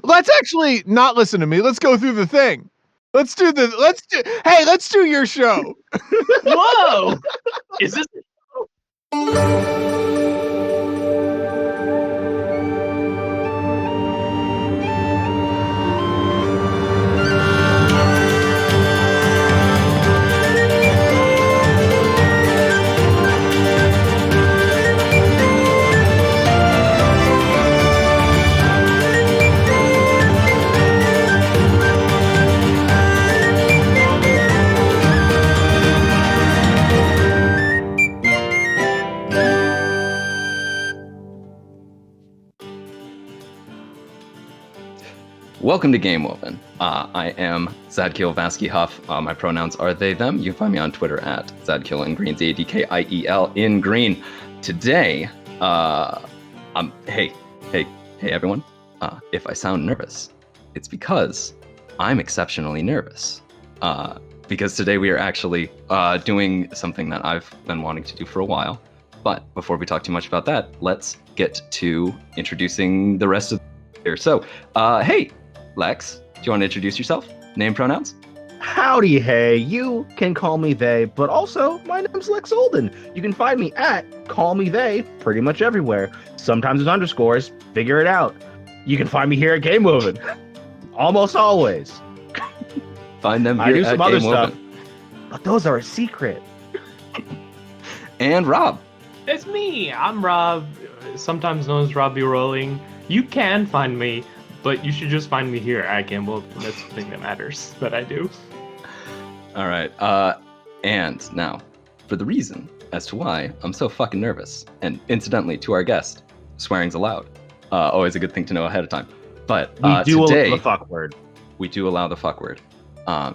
Let's actually not listen to me. Let's go through the thing. Let's do your show. Whoa! Is this? Welcome to Game Woven. I am Zadkiel Vasky Huff. My pronouns are they, them. You can find me on Twitter at Zadkiel in Green, Zadkiel in Green. Today, hey everyone. If I sound nervous, it's because I'm exceptionally nervous. Because today we are actually doing something that I've been wanting to do for a while. But before we talk too much about that, let's get to introducing the rest of here. So, hey, Lex, do you want to introduce yourself? Name, pronouns? Howdy, hey. You can call me they, but also my name's Lex Olden. You can find me at Call Me They pretty much everywhere. Sometimes with underscores. Figure it out. You can find me here at Game Woven. Almost always. Find them here I do at some other Game stuff, Woven. but those are a secret. And Rob. It's me. I'm Rob, sometimes known as Robbie Rolling. You can find me, but you should just find me here at Gamble. That's the thing that matters that I do. All right. And now, for the reason as to why I'm so fucking nervous, and incidentally, to our guest, swearing's allowed. Always a good thing to know ahead of time. But We do today, allow the fuck word. we do allow the fuck word.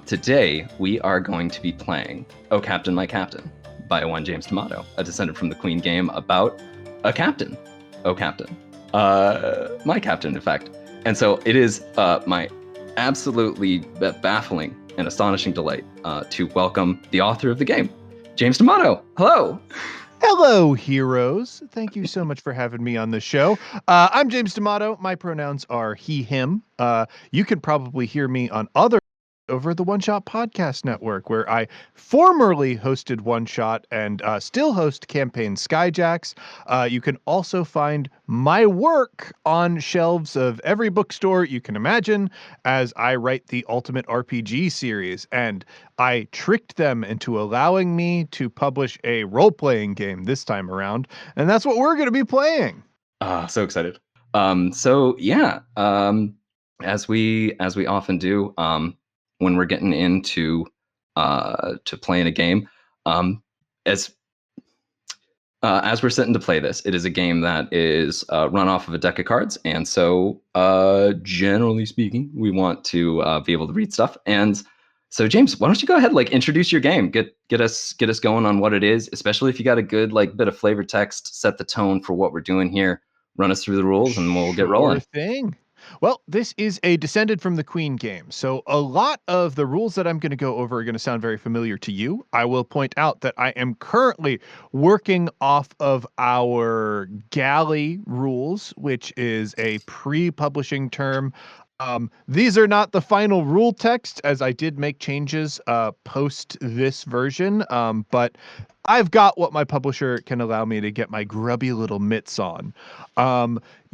Today, we are going to be playing Oh Captain, My Captain by one James D'Amato, a descendant from the Queen game about a captain. Oh Captain. My captain, in fact. And so it is my absolutely baffling and astonishing delight to welcome the author of the game, James D'Amato. Hello. Hello, heroes. Thank you so much for having me on the show. I'm James D'Amato. My pronouns are he, him. You can probably hear me on other over the One Shot Podcast Network, where I formerly hosted One Shot and still host Campaign Skyjacks. You can also find my work on shelves of every bookstore you can imagine, as I write the Ultimate RPG series, and I tricked them into allowing me to publish a role-playing game this time around, and that's what we're going to be playing. So excited. So yeah, as we often do, when we're getting into to playing a game, as we're sitting to play this, it is a game that is run off of a deck of cards, and so generally speaking, we want to be able to read stuff. And so, James, why don't you go ahead, introduce your game, get us going on what it is, especially if you got a good bit of flavor text, set the tone for what we're doing here, run us through the rules, and we'll get rolling. Sure thing. Well, this is a Descended from the Queen game, so a lot of the rules that I'm going to go over are going to sound very familiar to you. I will point out that I am currently working off of our galley rules, which is a pre-publishing term. These are not the final rule text, as I did make changes post this version, but I've got what my publisher can allow me to get my grubby little mitts on.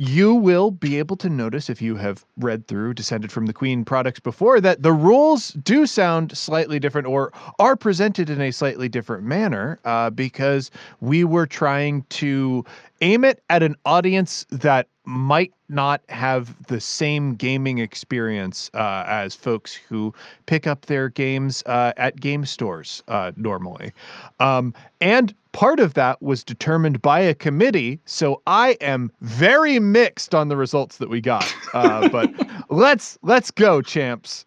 You will be able to notice, if you have read through Descended from the Queen products before, that the rules do sound slightly different or are presented in a slightly different manner, because we were trying to aim it at an audience that might not have the same gaming experience as folks who pick up their games at game stores normally. And part of that was determined by a committee, so I am very mixed on the results that we got. But let's go, champs.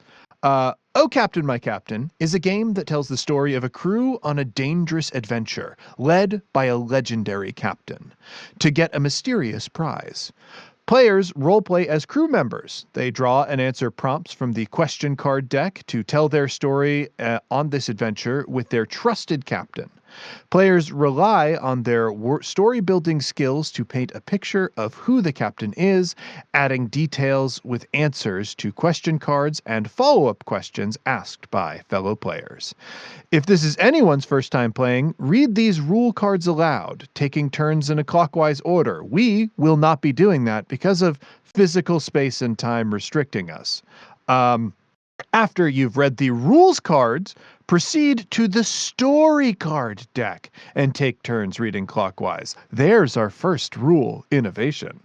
Oh Captain, My Captain is a game that tells the story of a crew on a dangerous adventure, led by a legendary captain, to get a mysterious prize. Players roleplay as crew members. They draw and answer prompts from the question card deck to tell their story on this adventure with their trusted captain. Players rely on their story-building skills to paint a picture of who the captain is, adding details with answers to question cards and follow-up questions asked by fellow players. If this is anyone's first time playing, read these rule cards aloud, taking turns in a clockwise order. We will not be doing that because of physical space and time restricting us. After you've read the rules cards, proceed to the story card deck and take turns reading clockwise. There's our first rule innovation.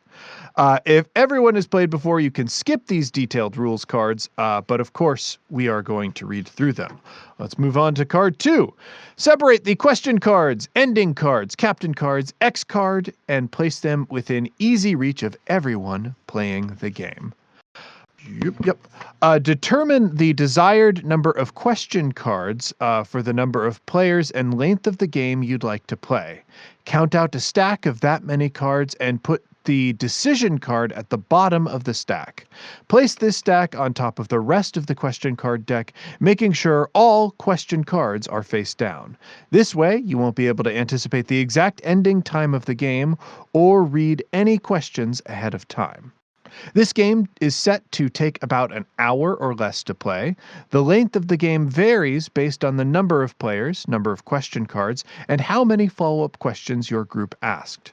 If everyone has played before, you can skip these detailed rules cards, but of course, we are going to read through them. Let's move on to card 2. Separate the question cards, ending cards, captain cards, X card, and place them within easy reach of everyone playing the game. Determine the desired number of question cards for the number of players and length of the game you'd like to play. Count out a stack of that many cards and put the decision card at the bottom of the stack. Place this stack on top of the rest of the question card deck, making sure all question cards are face down. This way, you won't be able to anticipate the exact ending time of the game or read any questions ahead of time. This game is set to take about an hour or less to play. The length of the game varies based on the number of players, number of question cards, and how many follow-up questions your group asked.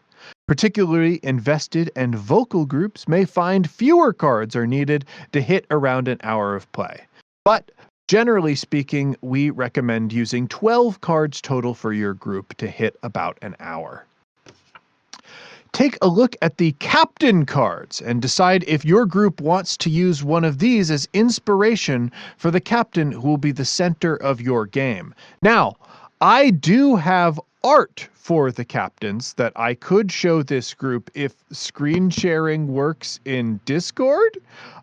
Particularly invested and vocal groups may find fewer cards are needed to hit around an hour of play. But generally speaking, we recommend using 12 cards total for your group to hit about an hour. Take a look at the captain cards and decide if your group wants to use one of these as inspiration for the captain who will be the center of your game. Now, I do have art for the captains that I could show this group if screen sharing works in Discord,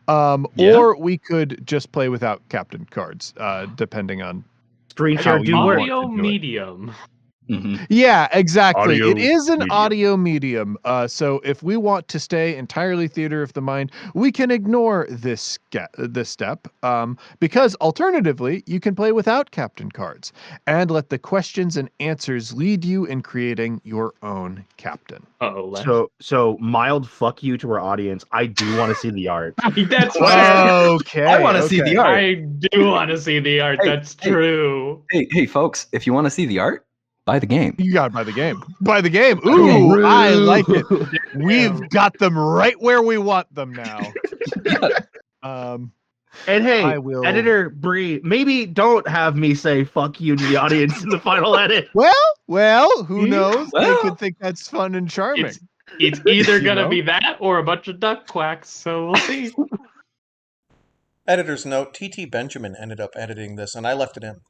or we could just play without captain cards, depending on Screen how share you do want work. to Audio do it. medium. Mm-hmm. Yeah, exactly. Audio It is an medium. audio medium. So if we want to stay entirely theater of the mind, we can ignore this step, because alternatively, you can play without captain cards and let the questions and answers lead you in creating your own captain. So mild fuck you to our audience. I do want to see the art. That's fair. Okay. I want to see the art. I do want to see the art. Hey, That's true. Hey, folks! If you want to see the art, buy the game. You got to buy the game. Buy the game. Buy the game. Ooh, I like it. Rude. We've got them right where we want them now. And hey, I will- editor Bree, maybe don't have me say fuck you to the audience in the final edit. Well, who knows? They Well. could think that's fun and charming. It's either You gonna know? be that or a bunch of duck quacks, so we'll see. Editor's note, T.T. Benjamin ended up editing this, and I left it in.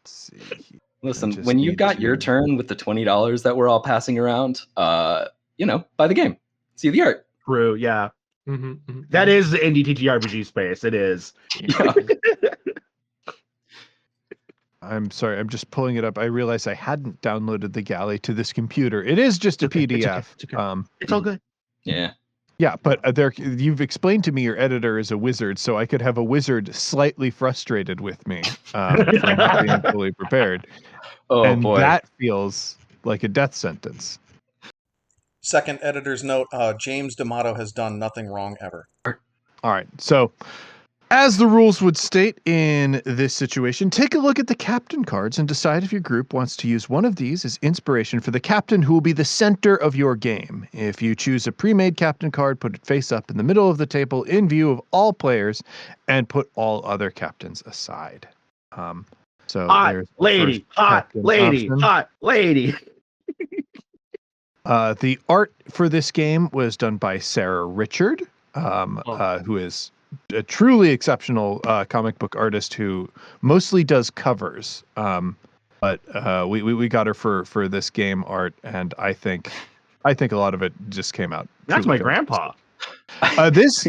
Let's see. Listen, just when you've need got your to- turn with the $20 that we're all passing around, buy the game. See the art. True, yeah. Mhm. That is the indie TTRPG space. It is. Yeah. I'm sorry, I'm just pulling it up. I realized I hadn't downloaded the galley to this computer. It is just a It's okay, it's PDF. okay, it's okay. It's all good. Yeah. Yeah, but you've explained to me your editor is a wizard, so I could have a wizard slightly frustrated with me for not being fully prepared. Oh and boy. that feels like a death sentence. Second editor's note, James D'Amato has done nothing wrong ever. All right, so as the rules would state in this situation, take a look at the captain cards and decide if your group wants to use one of these as inspiration for the captain who will be the center of your game. If you choose a pre-made captain card, put it face up in the middle of the table in view of all players and put all other captains aside. So Hot there's the lady, first hot captain lady, option. hot lady. The art for this game was done by Sarah Richard, who is a truly exceptional comic book artist who mostly does covers. But we got her for this game art, and I think a lot of it just came out. That's my truly grandpa. This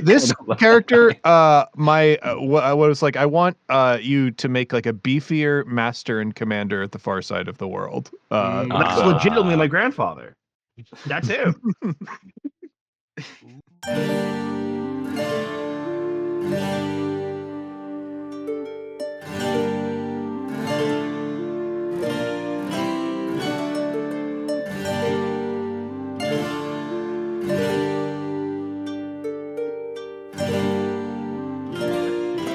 character, what was like, I want you to make like a beefier master and commander at the far side of the world. That's legitimately my grandfather. That's him.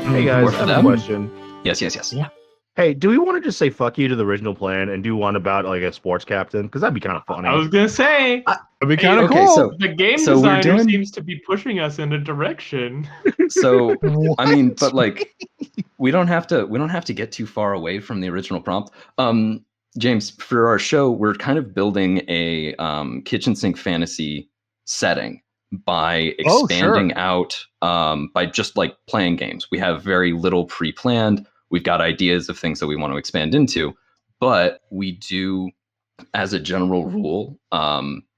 Hey guys, Or I for have a them. question. Yes. Yeah. Hey, do we want to just say fuck you to the original plan and do one about like a sports captain? Because that'd be kind of funny. I was gonna say It'd be Hey, kind of okay, cool. so the game so we're designer doing seems to be pushing us in a direction. so. I mean, What? but like we don't have to get too far away from the original prompt. James, for our show, we're kind of building a kitchen sink fantasy setting by Oh, sure. expanding out by just like playing games. We have very little pre-planned. We've got ideas of things that we want to expand into, but we do, as a general rule,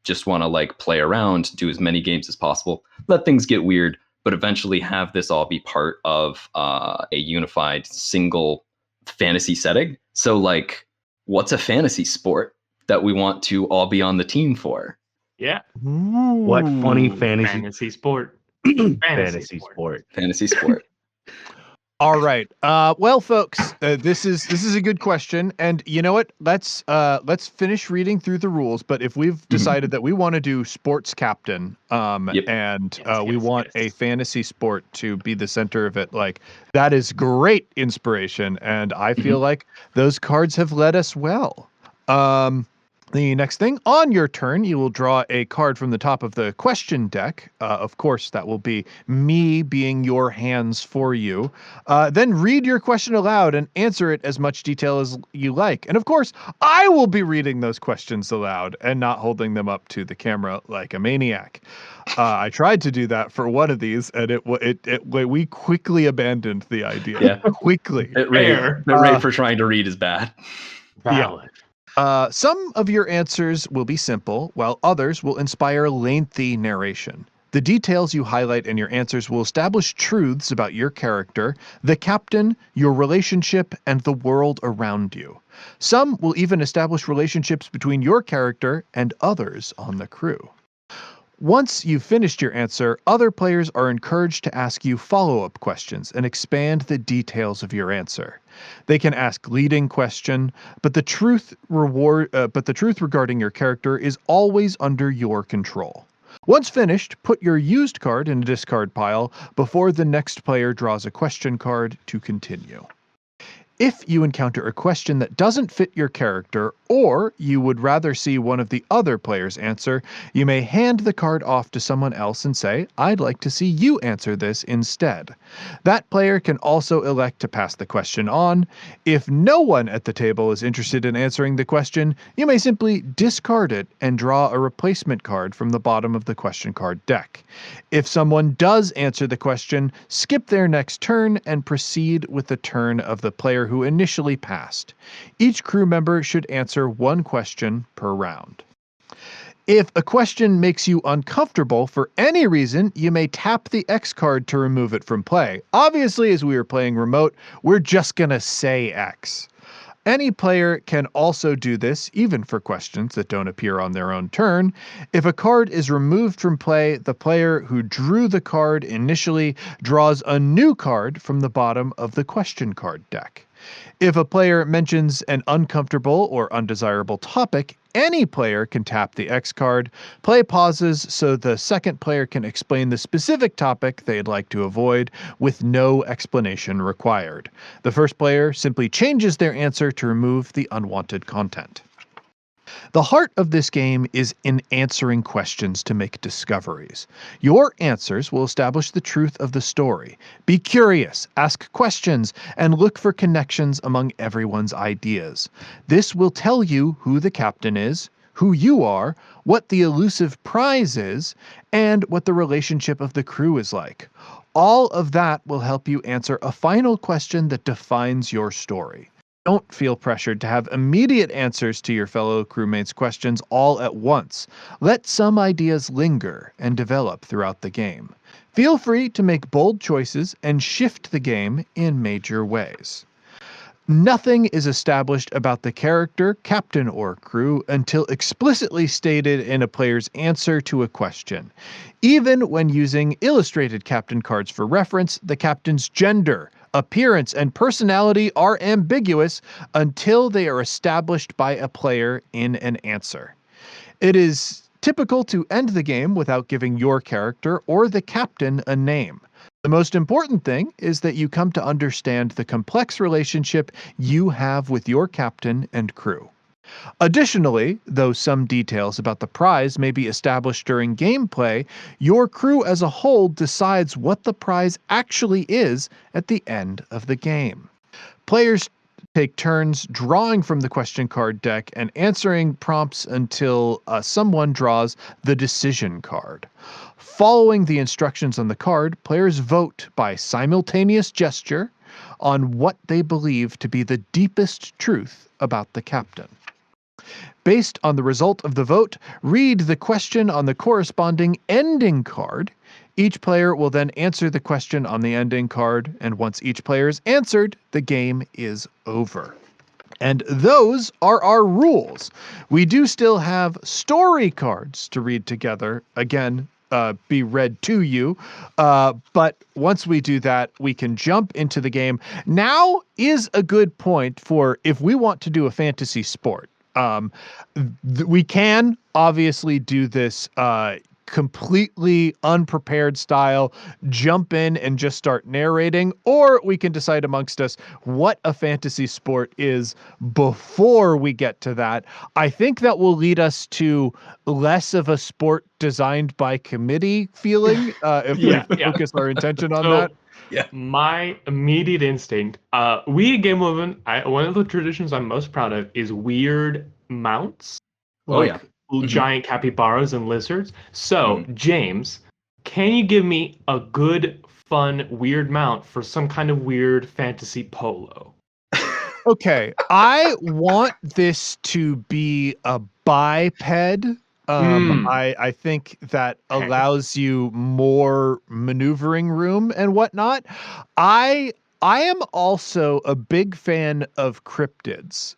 just want to like play around, do as many games as possible, let things get weird, but eventually have this all be part of a unified single fantasy setting. So like, what's a fantasy sport that we want to all be on the team for? Yeah, What funny Ooh. fantasy sport. Fantasy sport. Fantasy sport. All right. Well, folks, this is a good question, and you know what? Let's finish reading through the rules. But if we've decided that we want to do sports captain, Yep. and Yes, we yes, want yes. a fantasy sport to be the center of it, like that is great inspiration, and I feel like those cards have led us well. The next thing, on your turn, you will draw a card from the top of the question deck. Of course, that will be me being your hands for you. Then read your question aloud and answer it as much detail as you like. And of course, I will be reading those questions aloud and not holding them up to the camera like a maniac. I tried to do that for one of these, and we quickly abandoned the idea. Yeah. Quickly. Bit rate Fair. for trying to read is bad. Valid. Some of your answers will be simple, while others will inspire lengthy narration. The details you highlight in your answers will establish truths about your character, the captain, your relationship, and the world around you. Some will even establish relationships between your character and others on the crew. Once you've finished your answer, other players are encouraged to ask you follow-up questions and expand the details of your answer. They can ask leading question, but the truth regarding your character is always under your control. Once finished, put your used card in a discard pile before the next player draws a question card to continue. If you encounter a question that doesn't fit your character, or you would rather see one of the other players answer, you may hand the card off to someone else and say, "I'd like to see you answer this instead." That player can also elect to pass the question on. If no one at the table is interested in answering the question, you may simply discard it and draw a replacement card from the bottom of the question card deck. If someone does answer the question, skip their next turn and proceed with the turn of the player who initially passed. Each crew member should answer one question per round. If a question makes you uncomfortable for any reason, you may tap the X card to remove it from play. Obviously, as we are playing remote, we're just gonna say X. Any player can also do this, even for questions that don't appear on their own turn. If a card is removed from play, the player who drew the card initially draws a new card from the bottom of the question card deck. If a player mentions an uncomfortable or undesirable topic, any player can tap the X card. Play pauses so the second player can explain the specific topic they'd like to avoid with no explanation required. The first player simply changes their answer to remove the unwanted content. The heart of this game is in answering questions to make discoveries. Your answers will establish the truth of the story. Be curious, ask questions, and look for connections among everyone's ideas. This will tell you who the captain is, who you are, what the elusive prize is, and what the relationship of the crew is like. All of that will help you answer a final question that defines your story. Don't feel pressured to have immediate answers to your fellow crewmates' questions all at once. Let some ideas linger and develop throughout the game. Feel free to make bold choices and shift the game in major ways. Nothing is established about the character, captain, or crew until explicitly stated in a player's answer to a question. Even when using illustrated captain cards for reference, the captain's gender, appearance, and personality are ambiguous until they are established by a player in an answer. It is typical to end the game without giving your character or the captain a name. The most important thing is that you come to understand the complex relationship you have with your captain and crew. Additionally, though some details about the prize may be established during gameplay, your crew as a whole decides what the prize actually is at the end of the game. Players take turns drawing from the question card deck and answering prompts until someone draws the decision card. Following the instructions on the card, players vote by simultaneous gesture on what they believe to be the deepest truth about the captain. Based on the result of the vote, read the question on the corresponding ending card. Each player will then answer the question on the ending card, and once each player is answered, the game is over. And those are our rules. We do still have story cards to read together. Again, be read to you. But once we do that, we can jump into the game. Now is a good point for if we want to do a fantasy sport. We can obviously do this completely unprepared style, jump in and just start narrating, or we can decide amongst us what a fantasy sport is before we get to that. I think that will lead us to less of a sport designed by committee feeling if we focus our intention on that. Yeah. My immediate instinct, we at Game Woven, one of the traditions I'm most proud of is weird mounts. Oh, yeah. Giant capybaras and lizards. So, James, can you give me a good, fun, weird mount for some kind of weird fantasy polo? Okay, I want this to be a biped. I think that allows you more maneuvering room and whatnot. I am also a big fan of cryptids.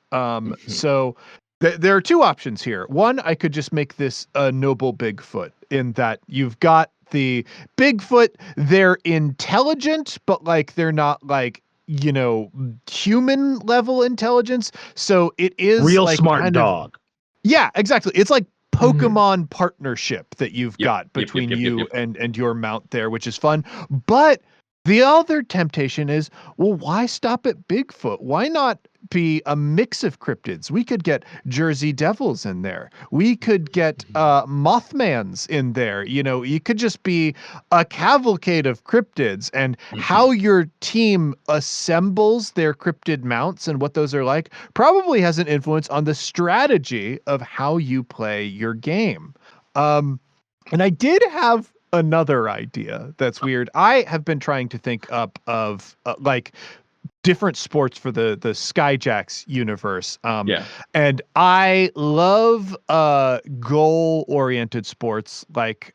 So there are two options here. One, I could just make this a noble Bigfoot in that you've got the Bigfoot, they're intelligent, but like they're not like, you know, human level intelligence. So it is real like smart kind dog. Yeah, exactly. It's like Pokemon partnership that you've got Yep, between yep, you yep. and your mount there, which is fun. But the other temptation is, well, why stop at Bigfoot? Why not be a mix of cryptids? We could get Jersey Devils in there. We could get Mothmans in there. You know, you could just be a cavalcade of cryptids, and how your team assembles their cryptid mounts and what those are like probably has an influence on the strategy of how you play your game. And I did have another idea that's weird. I have been trying to think up of like different sports for the Skyjacks universe. And I love goal oriented sports like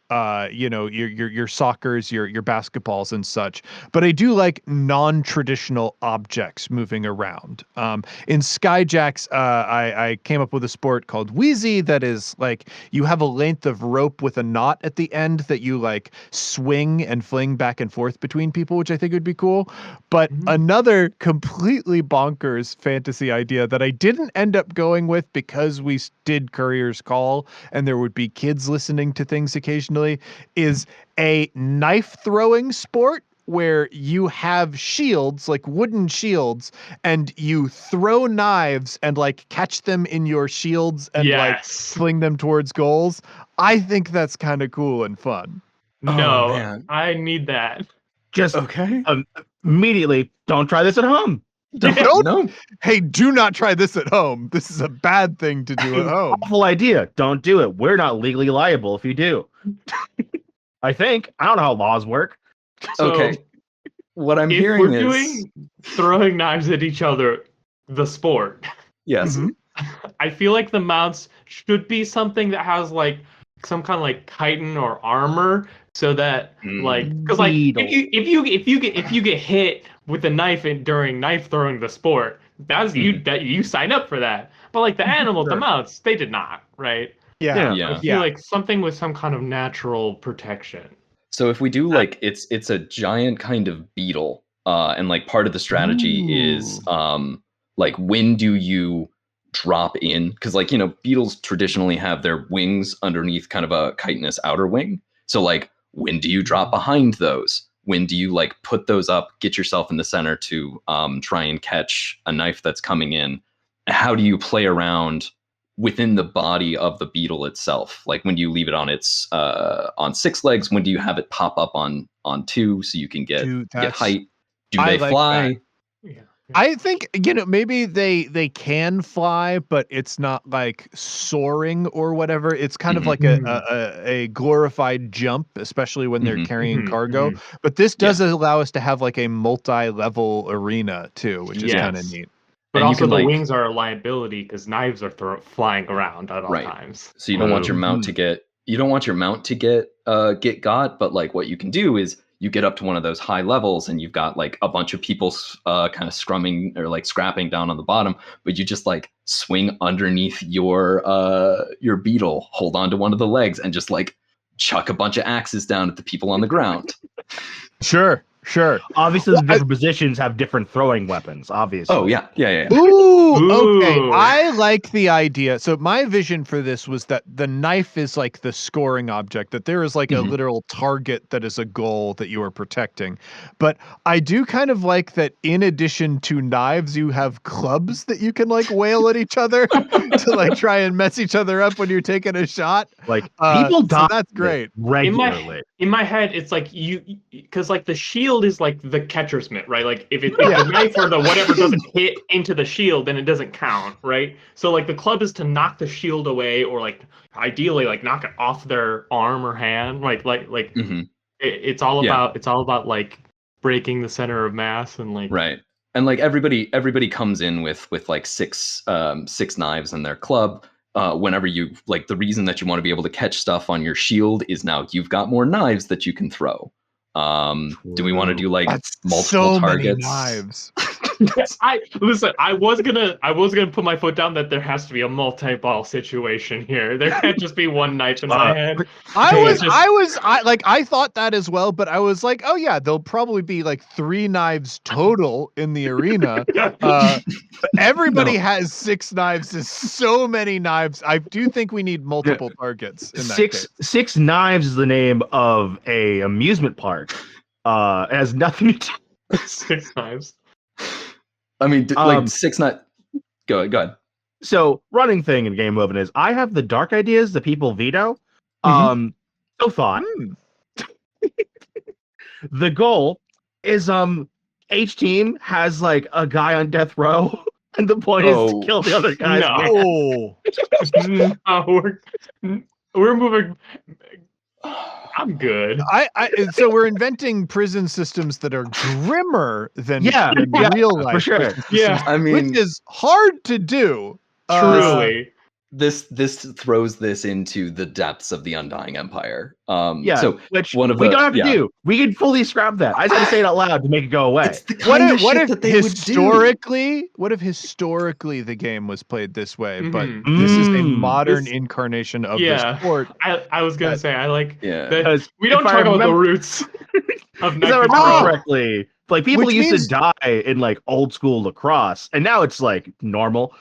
you know, your soccers, your basketballs and such. But I do like non-traditional objects moving around. In Skyjacks, I came up with a sport called Wheezy that is like you have a length of rope with a knot at the end that you like swing and fling back and forth between people, which I think would be cool. But another completely bonkers fantasy idea that I didn't end up going with because we did Courier's Call and there would be kids listening to things occasionally is a knife throwing sport where you have shields, like wooden shields, and you throw knives and like catch them in your shields and like fling them towards goals. I think that's kind of cool and fun. No, man. I need that. Just Okay. Immediately, don't try this at home. No. Hey, do not try this at home. This is a bad thing to do at home. Awful idea. Don't do it. We're not legally liable if you do. I think. I don't know how laws work. So, Okay. What I'm if hearing we're is doing throwing knives at each other, the sport, yes. I feel like the mounts should be something that has like some kind of like chitin or armor, so that like because like if you get hit with a knife during knife throwing the sport, that's you sign up for that. But like the animal, the mounts, they did not, right? Yeah. I feel like something with some kind of natural protection. So if we do like it's a giant kind of beetle, and like part of the strategy is like when do you drop in? Because like, you know, beetles traditionally have their wings underneath kind of a chitinous outer wing. So like when do you drop behind those? when do you like put those up, get yourself in the center to try and catch a knife that's coming in? How do you play around within the body of the beetle itself? Like when do you leave it on its on 6 legs? When do you have it pop up on 2 so you can get height? Do they fly? That. Yeah. I think, maybe they can fly, but it's not like soaring or whatever. It's kind of like a glorified jump, especially when they're carrying cargo. But this does allow us to have like a multi-level arena too, which is kind of neat. But and also the wings are a liability because knives are flying around at all times. So you don't want your mount to get get got, but like what you can do is you get up to one of those high levels and you've got like a bunch of people kind of scrumming or like scrapping down on the bottom, but you just like swing underneath your beetle, hold on to one of the legs, and just like chuck a bunch of axes down at the people on the ground. Sure. Obviously, the different positions have different throwing weapons, obviously. Oh, yeah. Ooh, okay. I like the idea. So my vision for this was that the knife is like the scoring object, that there is like a literal target that is a goal that you are protecting. But I do kind of like that in addition to knives, you have clubs that you can like wail at each other to like try and mess each other up when you're taking a shot. Like people die. So that's great. Regularly. In my head, it's like because like the shield is like the catcher's mitt, right? Like if the knife or the whatever doesn't hit into the shield, then it doesn't count, right? So like the club is to knock the shield away, or like ideally like knock it off their arm or hand, it's all about like breaking the center of mass and like right. And like everybody comes in with like six knives in their club. Whenever you like, the reason that you want to be able to catch stuff on your shield is now you've got more knives that you can throw. Do we want to do like multiple targets? Many knives. I was gonna put my foot down that there has to be a multi-ball situation here. There can't just be one knife in my head. I thought that as well, but I was like, oh yeah, there'll probably be like 3 knives total in the arena. Everybody has 6 knives. There's so many knives. I do think we need multiple targets in that case. 6 Knives is the name of a amusement park. It has nothing to do 6 Knives. I mean, like 6 knives. Go ahead. So running thing in Game Movement is I have the dark ideas that people veto. So thought. The goal is each team has like a guy on death row, and the point is to kill the other guys. We're moving. I'm good. So we're inventing prison systems that are grimmer than real life. For sure. Yeah, I mean, which is hard to do. Truly. This throws this into the depths of the Undying Empire. So which we don't have to do. We can fully scrap that. I just had to say it out loud to make it go away. What if historically the game was played this way, but this is a modern incarnation of the sport? I was gonna say I like that we don't talk about the roots of if I remember correctly. Like people used to die in like old school lacrosse, and now it's like normal.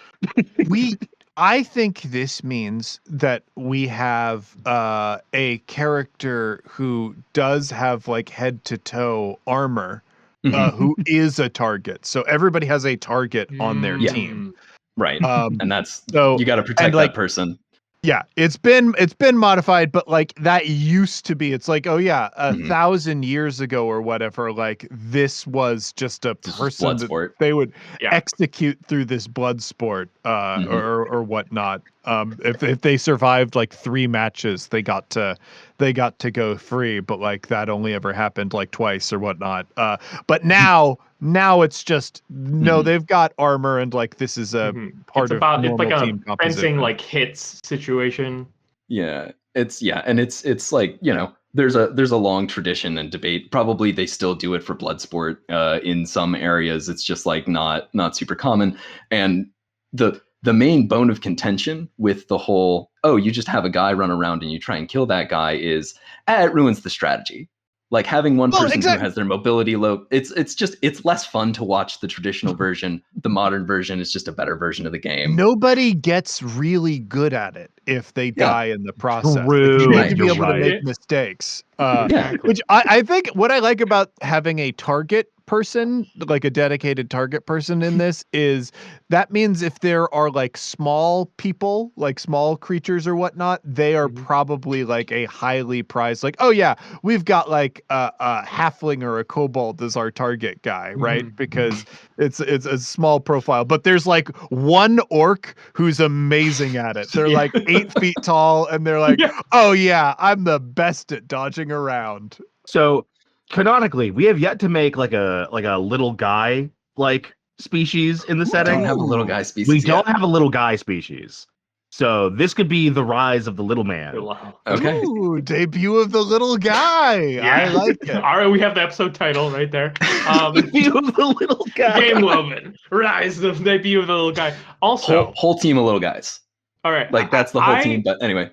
I think this means that we have a character who does have like head to toe armor, who is a target. So everybody has a target on their team, right? And that's you got to protect that person. Yeah, it's been modified, but like that used to be. It's like, oh yeah, 1,000 years ago or whatever. Like this was just a person that they would execute through this blood sport, or whatnot. If they survived like 3 matches, they got to go free. But like that only ever happened like twice or whatnot. But now it's just they've got armor, and like this is a part of normal team composition. Fencing like hits situation. Yeah, it's like, there's a long tradition and debate. Probably they still do it for Bloodsport in some areas. It's just like not super common. And the main bone of contention with the whole you just have a guy run around and you try and kill that guy is it ruins the strategy. Like having one person who has their mobility low, it's less fun to watch the traditional version. The modern version is just a better version of the game. Nobody gets really good at it if they die in the process. True. You need to be able to make mistakes. Exactly. Which I think what I like about having a target person, like a dedicated target person in this, is that means if there are like small people, like small creatures or whatnot, they are probably like a highly prized, like, oh yeah, we've got like a halfling or a kobold as our target guy, right? Because it's a small profile, but there's like one orc who's amazing at it. They're like 8 feet tall, and they're like, oh yeah, I'm the best at dodging around. So canonically, we have yet to make like a little guy like species in the We setting. don't have a little guy species We yet. don't have a little guy species. So this could be the rise of the little man. Wow. Okay. Ooh, debut of the little guy. I like it. All right, we have the episode title right there. Debut of the little guy. Game Woven, Rise of Debut of the Little Guy. Also, Whole team of little guys. all right, Like that's the whole team. But anyway,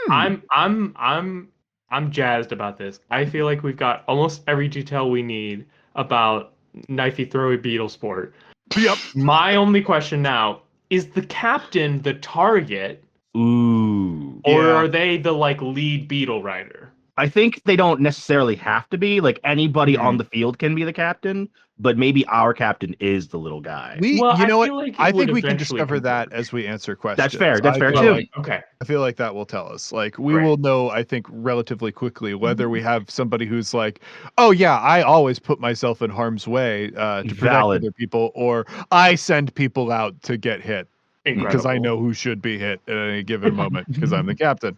I'm jazzed about this. I feel like we've got almost every detail we need about knifey throwy beetle sport. Yep. My only question now is: the captain the target, Ooh. or Yeah. are they the like lead beetle rider? I think they don't necessarily have to be. Like anybody on the field can be the captain, but maybe our captain is the little guy. You Well, I know what? feel like it I would think we can eventually discover that converge. as we answer questions. That's fair. That's fair feel too. like- Okay. I feel like that will tell us. Like we Great. will know, I think, relatively quickly whether we have somebody who's like, oh yeah, I always put myself in harm's way to protect Valid. other people, or I send people out to get hit Incredible. because I know who should be hit at any given moment because I'm the captain.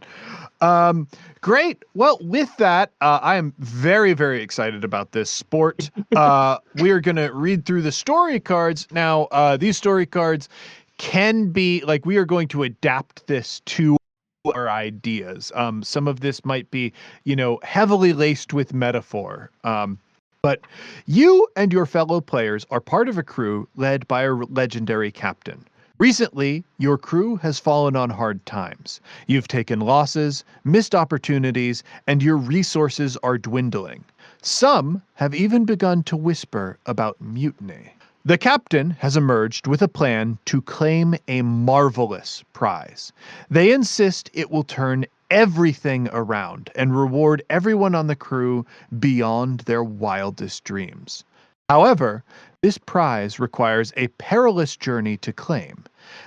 Great. Well, with that, I am very, very excited about this sport. We are going to read through the story cards. Now, these story cards can be like, we are going to adapt this to our ideas. Some of this might be, heavily laced with metaphor. But you and your fellow players are part of a crew led by a legendary captain. Recently, your crew has fallen on hard times. You've taken losses, missed opportunities, and your resources are dwindling. Some have even begun to whisper about mutiny. The captain has emerged with a plan to claim a marvelous prize. They insist it will turn everything around and reward everyone on the crew beyond their wildest dreams. However, this prize requires a perilous journey to claim.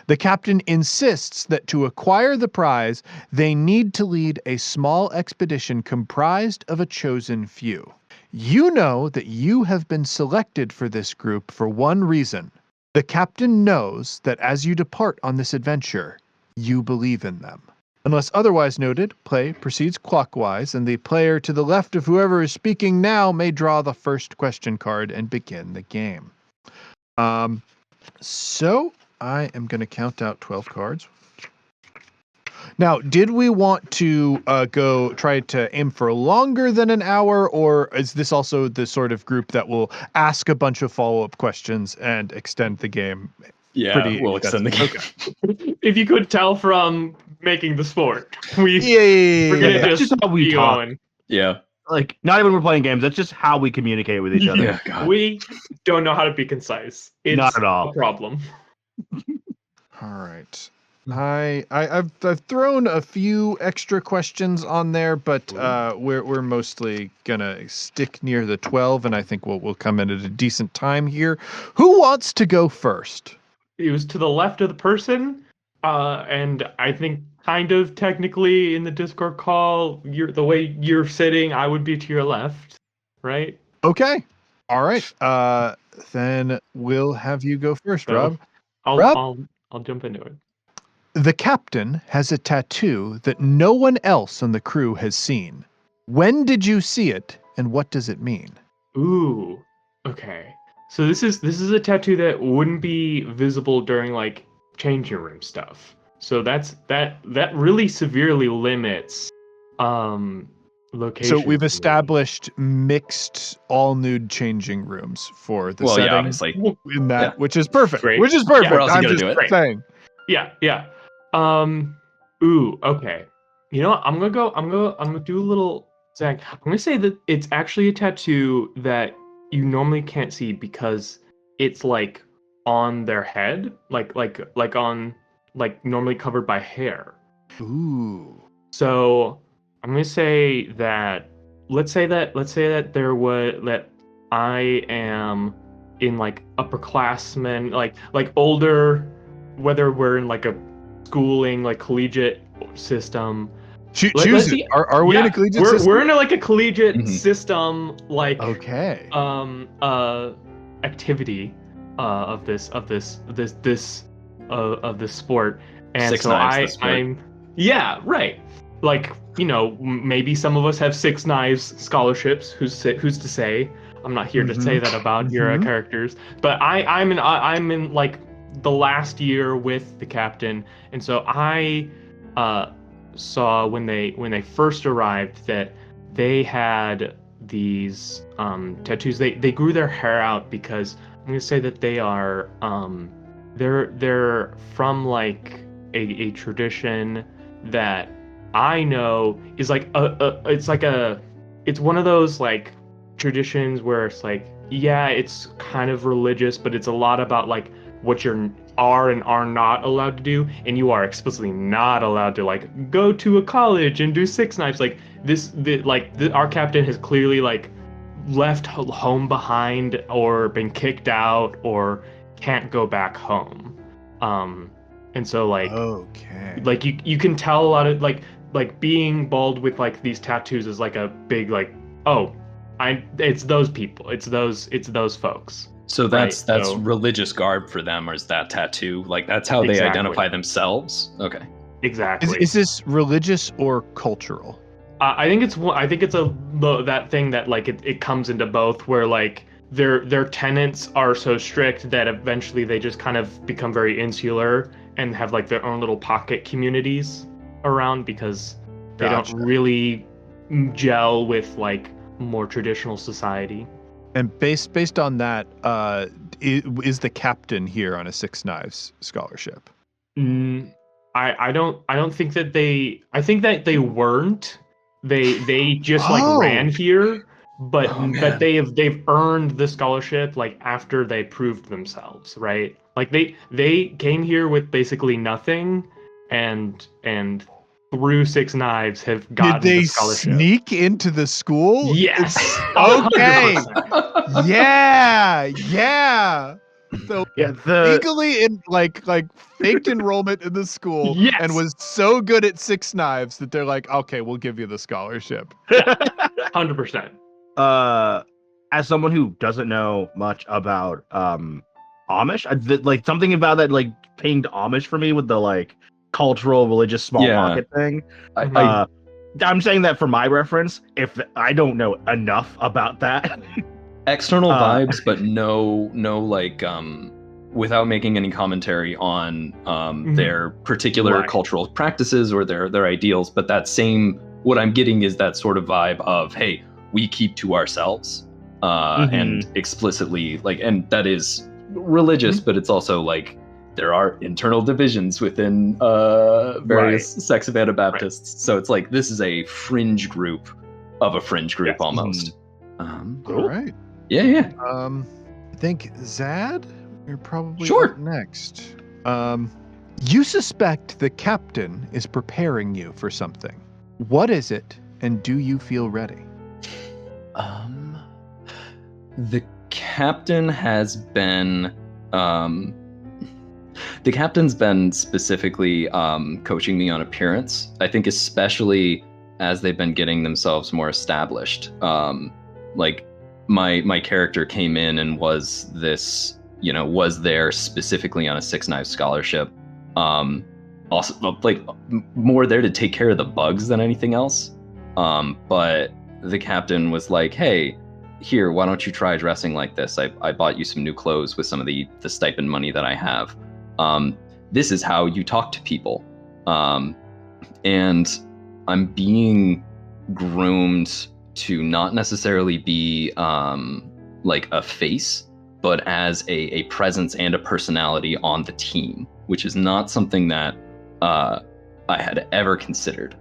The captain insists that to acquire the prize, they need to lead a small expedition comprised of a chosen few. You know that you have been selected for this group for one reason. The captain knows that as you depart on this adventure, you believe in them. Unless otherwise noted, play proceeds clockwise, and the player to the left of whoever is speaking now may draw the first question card and begin the game. So I am going to count out 12 cards. Now, did we want to go try to aim for longer than an hour, or is this also the sort of group that will ask a bunch of follow-up questions and extend the game? yeah, we'll extend the game. Okay. If you could tell from making the sport, we're Yeah. gonna That's just just how we be talk. going. Yeah. Like not even when we're playing games. That's just how we communicate with each other. Yeah. God. We don't know how to be concise. It's Not at all. a problem. All right. I've thrown a few extra questions on there, but we're mostly gonna stick near the 12, and I think we'll come in at a decent time here. Who wants to go first? It was to the left of the person, and I think kind of technically in the Discord call, the way you're sitting, I would be to your left, right? Okay. All right. Then we'll have you go first, So, Rob. I'll Rob? I'll jump into it. The captain has a tattoo that no one else on the crew has seen. When did you see it, and what does it mean? Ooh, okay. So this is a tattoo that wouldn't be visible during like changing room stuff. So that really severely limits location. So we've for me. established mixed all-nude changing rooms for the Well, setting yeah, obviously. in that, Yeah. which is perfect. Great. Which is perfect. Yeah, where else you I'm gonna just do it? saying. Yeah. Ooh, okay. You know what? I'm gonna do a little Zach. I'm gonna say that it's actually a tattoo that you normally can't see because it's like on their head, like on like normally covered by hair. Ooh. So I'm gonna say that let's say that I am in like upperclassmen, like older, whether we're in like a schooling like collegiate system. Choose it. Are we in a collegiate system? We're in like a collegiate system, like okay. Activity of this sport, and Six so Knives, I'm right. Like, maybe some of us have Six Knives scholarships. Who's to say? I'm not here to say that about your characters, but I'm in like the last year with the captain, and so I saw when they first arrived that they had these tattoos. They grew their hair out because I'm gonna say that they are they're from like a tradition that I know is like it's one of those like traditions where it's like, yeah, it's kind of religious, but it's a lot about like what you are and are not allowed to do, and you are explicitly not allowed to like go to a college and do Six Knives. Like our captain has clearly like left home behind or been kicked out or can't go back home. And so like like you can tell a lot of like being bald with like these tattoos is like a big like, oh, it's those people, it's those folks. So that's religious garb for them, or is that tattoo? Like that's how they identify themselves? Okay. Exactly. Is this religious or cultural? I think it's that thing that like it comes into both, where like their tenets are so strict that eventually they just kind of become very insular and have like their own little pocket communities around, because they don't really gel with like more traditional society. And based on that, is the captain here on a Six Knives scholarship? I don't think that they. I think that they weren't. They just like ran here, but they've earned the scholarship like after they proved themselves, right? Like they came here with basically nothing, and through Six Knives have gotten the scholarship. Did they sneak into the school? Yes. Okay. Yeah. So legally in like faked enrollment in the school, and was so good at Six Knives that they're like, okay, we'll give you the scholarship. 100%. As someone who doesn't know much about Amish, like something about that like pinged Amish for me with the like cultural religious small pocket thing. I'm saying that for my reference, if I don't know enough about that. External vibes, but no like without making any commentary on their particular cultural practices or their ideals. But what I'm getting is that sort of vibe of, hey, we keep to ourselves and explicitly like, and that is religious, but it's also like there are internal divisions within various sects of Anabaptists. So it's like this is a fringe group of a fringe group almost. All right. Yeah. I think Zad, you're probably up next. You suspect the captain is preparing you for something. What is it, and do you feel ready? The captain has been specifically coaching me on appearance. I think especially as they've been getting themselves more established. Like my character came in and was there specifically on a Six Knives scholarship. Also like more there to take care of the bugs than anything else. But the captain was like, hey, here, why don't you try dressing like this? I bought you some new clothes with some of the stipend money that I have. This is how you talk to people. And I'm being groomed to not necessarily be like a face, but as a presence and a personality on the team, which is not something that I had ever considered,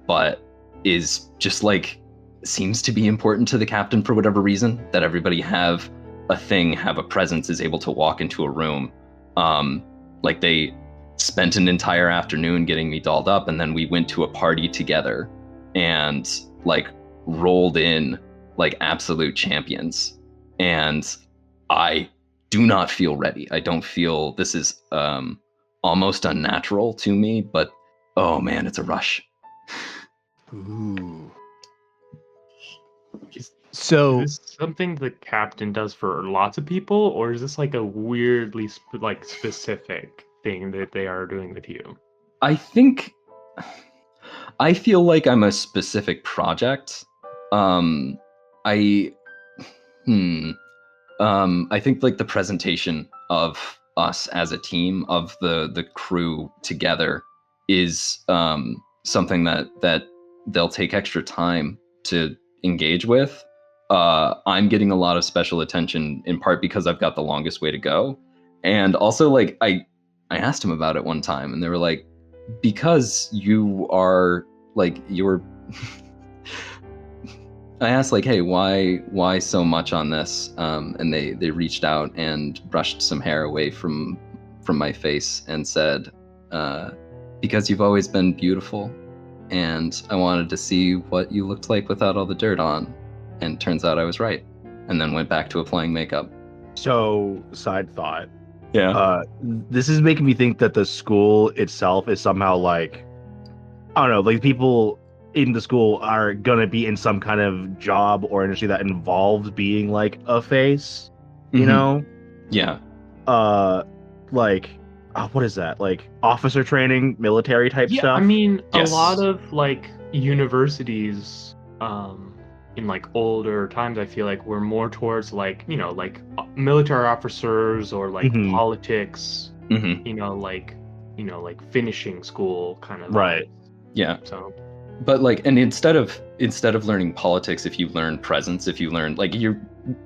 but is just like seems to be important to the captain for whatever reason, that everybody have a presence, is able to walk into a room. Like they spent an entire afternoon getting me dolled up, and then we went to a party together, and like rolled in like absolute champions, and I do not feel ready. I don't feel this is almost unnatural to me, but oh man, it's a rush. Ooh. So is this something the captain does for lots of people, or is this like a weirdly specific thing that they are doing with you? I feel like I'm a specific project. I think like the presentation of us as a team, of the crew together, is something that they'll take extra time to engage with. I'm getting a lot of special attention in part because I've got the longest way to go, and also like I asked him about it one time, and they were like, because you are like you're. I asked like, hey, why so much on this? And they reached out and brushed some hair away from my face and said, because you've always been beautiful, and I wanted to see what you looked like without all the dirt on. And turns out I was right. And then went back to applying makeup. So, side thought. Yeah. This is making me think that the school itself is somehow like, I don't know, like people in the school are gonna be in some kind of job or industry that involves being like a face, you know? Yeah. Like, what is that? Like officer training, military type stuff? I mean, Yes. a lot of like universities, in like older times, I feel like we're more towards like, you know, like military officers or like politics, you know, like finishing school kind of. Right. Yeah. So, but like, and instead of learning politics, if you learn presence, if you learn like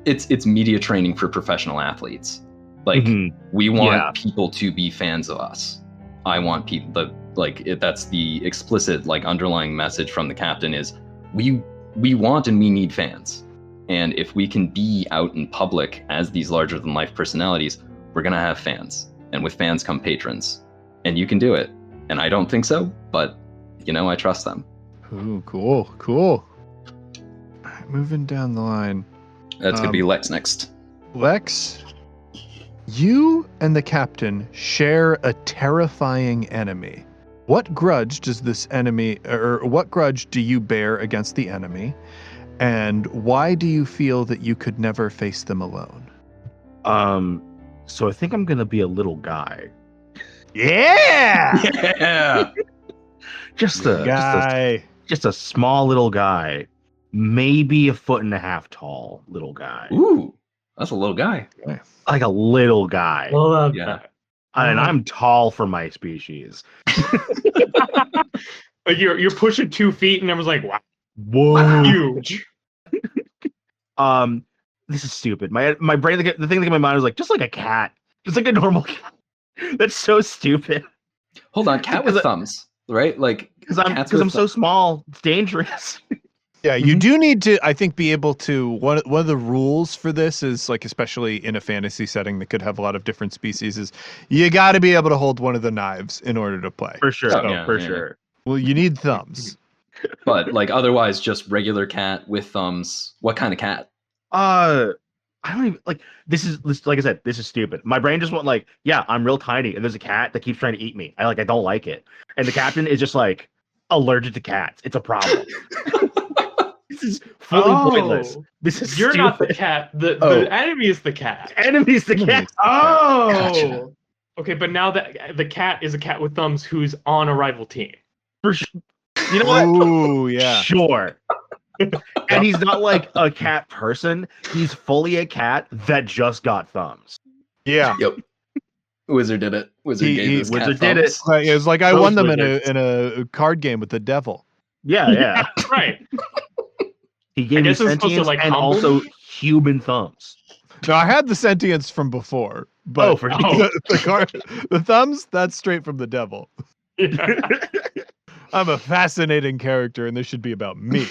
it's media training for professional athletes. Like we want people to be fans of us. I want people that that's the explicit like underlying message from the captain is we want and we need fans. And if we can be out in public as these larger than life personalities, we're going to have fans. And with fans come patrons. And you can do it. And I don't think so, but you know, I trust them. Ooh, cool. All right, moving down the line. That's going to be Lex next. Lex, you and the captain share a terrifying enemy. What grudge does this enemy, or what grudge do you bear against the enemy? And why do you feel that you could never face them alone? So I think I'm gonna be a little guy. Yeah! Yeah. Just a small little guy. Maybe 1.5 foot tall little guy. Ooh, that's a little guy. Like a little guy. love Yeah. that. And I'm tall for my species. Like you're pushing 2 feet, and everyone's like, wow, Whoa. huge. This is stupid. My brain, the thing that came in my mind was like, just like a cat. Just like a normal cat. That's so stupid. Hold on, cat with thumbs, right? Like Because I'm so small. It's dangerous. Yeah, you do need to, I think, be able to, one of the rules for this is, like, especially in a fantasy setting that could have a lot of different species, is you got to be able to hold one of the knives in order to play. For sure. So, Sure. Well, you need thumbs. But like otherwise, just regular cat with thumbs. What kind of cat? I don't even like this like I said, this is stupid. My brain just went like, yeah, I'm real tiny and there's a cat that keeps trying to eat me. I don't like it. And the captain is just like allergic to cats. It's a problem. This is fully pointless. This is You're stupid. not the cat. The enemy is the cat. Enemy's the cat. Oh. Gotcha. Okay, but now that the cat is a cat with thumbs who's on a rival team. For sure. You know what? Ooh, yeah. Sure. And he's not like a cat person. He's fully a cat that just got thumbs. Yeah. Yep. Wizard did it. Wizard gave this cat Wizard did it. thumbs. Like, it was like I Those won them wizards. in a card game with the devil. Yeah. Right. He gave me guess it's supposed to, sentience like, and humble also me? human thumbs. No, I had the sentience from before, but for the thumbs, that's straight from the devil. Yeah. I'm a fascinating character, and this should be about me.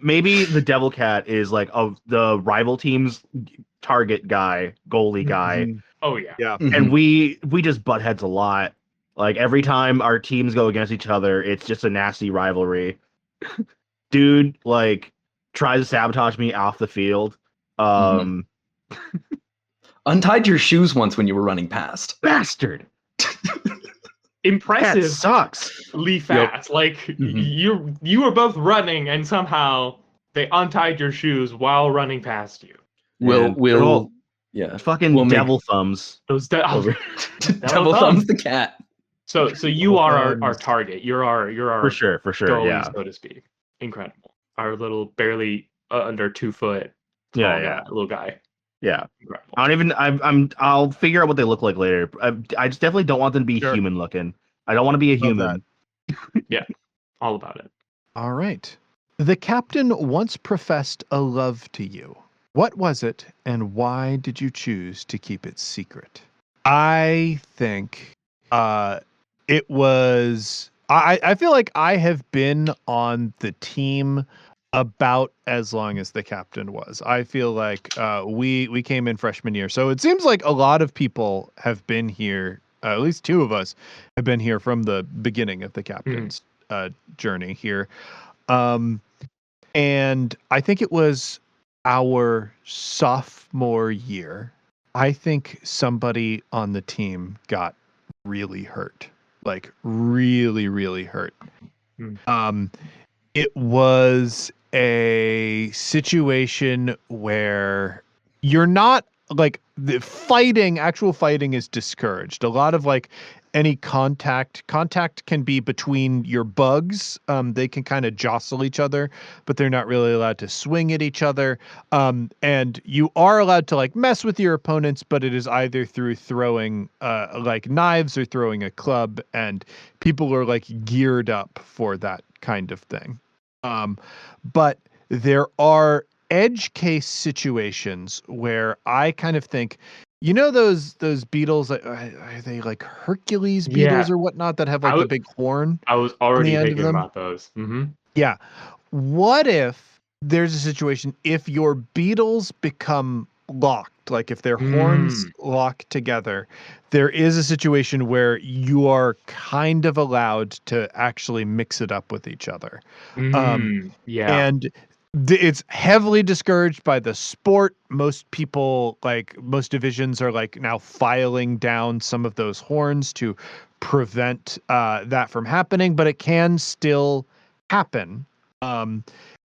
Maybe the devil cat is like the rival team's target guy, goalie guy, Mhm. Oh yeah. Yeah. Mhm. and we just butt heads a lot. Like every time our teams go against each other, it's just a nasty rivalry. Dude, like, tries to sabotage me off the field. Untied your shoes once when you were running past. Bastard. Impressive. That sucks. Fast. Like you were both running and somehow they untied your shoes while running past you. We'll fucking devil thumbs. Those devil thumbs the cat. So you are our target. You're our for sure, goalie, yeah, so to speak. Incredible. Our little barely under 2 foot little guy. Yeah. Incredible. I'll figure out what they look like later. I just definitely don't want them to be human looking. I don't want to be a human. Yeah. All about it. All right. The captain once professed a love to you. What was it, and why did you choose to keep it secret? I think it was... I feel like I have been on the team about as long as the captain was. I feel like we came in freshman year. So it seems like a lot of people have been here. At least 2 of us have been here from the beginning of the captain's journey here. And I think it was our sophomore year. I think somebody on the team got really hurt. Like really, really hurt. It was a situation where you're not like actual fighting is discouraged. A lot of like any contact can be between your bugs. They can kind of jostle each other, but they're not really allowed to swing at each other. And you are allowed to like mess with your opponents, but it is either through throwing like knives or throwing a club, and people are like geared up for that kind of thing. But there are edge case situations where I kind of think, you know, those beetles, are they like Hercules beetles or whatnot that have like the big horn? I was already thinking about those. Yeah. What if there's a situation if your beetles become locked, like if their horns lock together, there is a situation where you are kind of allowed to actually mix it up with each other. And it's heavily discouraged by the sport. Most people, like most divisions, are like now filing down some of those horns to prevent that from happening, but it can still happen.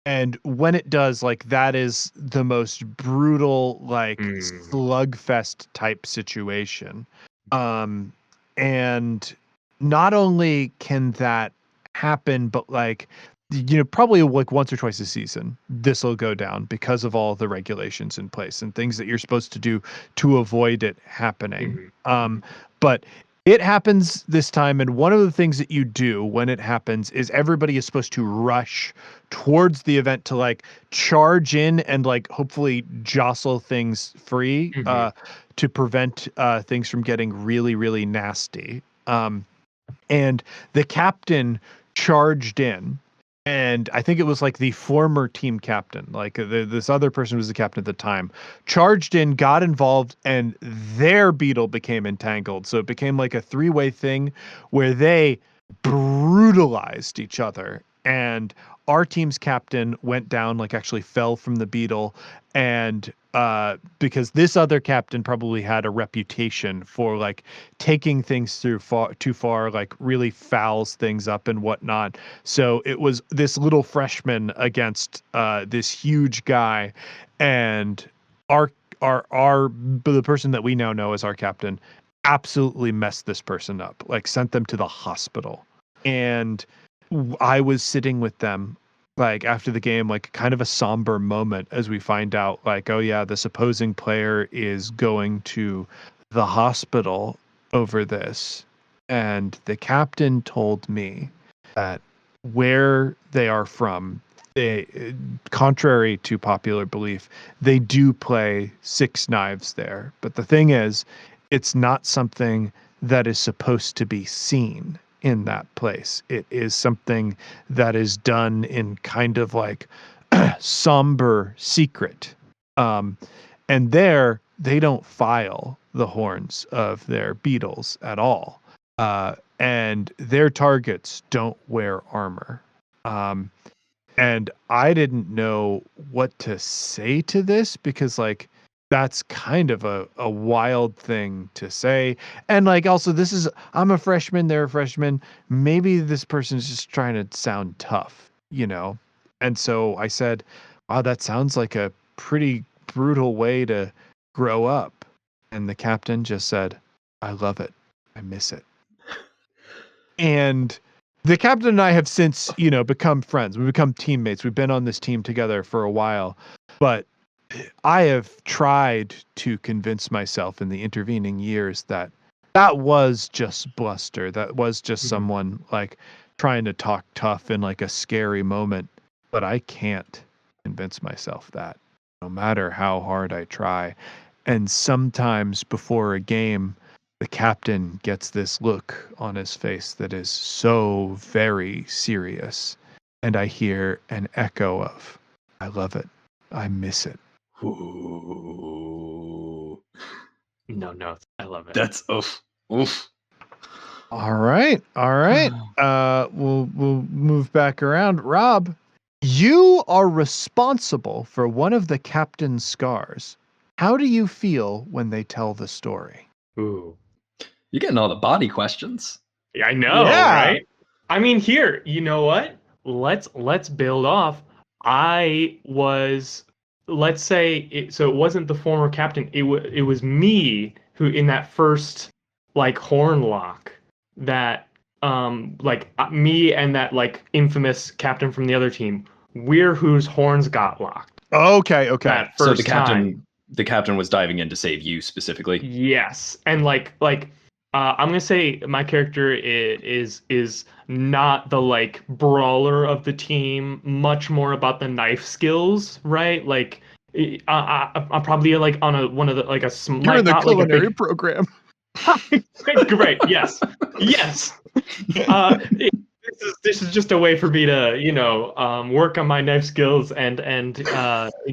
And when it does, like that is the most brutal, like slugfest type situation. And not only can that happen, but like, you know, probably like once or twice a season, this will go down because of all the regulations in place and things that you're supposed to do to avoid it happening. But it happens this time, and one of the things that you do when it happens is everybody is supposed to rush towards the event to like charge in and like hopefully jostle things free to prevent things from getting really, really nasty. And the captain charged in. And I think it was like the former team captain, like this other person who was the captain at the time, charged in, got involved, and their beetle became entangled. So it became like a 3-way thing where they brutalized each other. And our team's captain went down, like actually fell from the beetle. And because this other captain probably had a reputation for like taking things too far, like really fouls things up and whatnot. So it was this little freshman against this huge guy, and the person that we now know as our captain absolutely messed this person up, like sent them to the hospital. And I was sitting with them like after the game, like kind of a somber moment as we find out like, oh yeah, this opposing player is going to the hospital over this. And the captain told me that where they are from, they, contrary to popular belief, they do play Six Knives there. But the thing is, it's not something that is supposed to be seen in that place. It is something that is done in kind of like somber secret. And there, they don't file the horns of their beetles at all. and their targets don't wear armor. And I didn't know what to say to this because like that's kind of a wild thing to say. And like also I'm a freshman, they're a freshman. Maybe this person's just trying to sound tough, you know? And so I said, wow, that sounds like a pretty brutal way to grow up. And the captain just said, I love it. I miss it. And the captain and I have since, become friends. We've become teammates. We've been on this team together for a while. But I have tried to convince myself in the intervening years that was just bluster. That was just someone like trying to talk tough in like a scary moment. But I can't convince myself that, no matter how hard I try. And sometimes before a game, the captain gets this look on his face that is so very serious. And I hear an echo of, I love it. I miss it. Ooh. No, I love it. That's oof. All right. We'll move back around. Rob, you are responsible for one of the captain's scars. How do you feel when they tell the story? Ooh. You're getting all the body questions. I know, right? I mean, here, you know what? Let's build off. Let's say, it wasn't the former captain. It was me who, in that first like horn lock, that me and that like infamous captain from the other team, we're whose horns got locked. Okay. That first the captain was diving in to save you specifically. Yes, and I'm gonna say my character is not the like brawler of the team. Much more about the knife skills, right? Like, I'm probably like on one of the like a. You're in the culinary program. Great. Yes. This is just a way for me to work on my knife skills and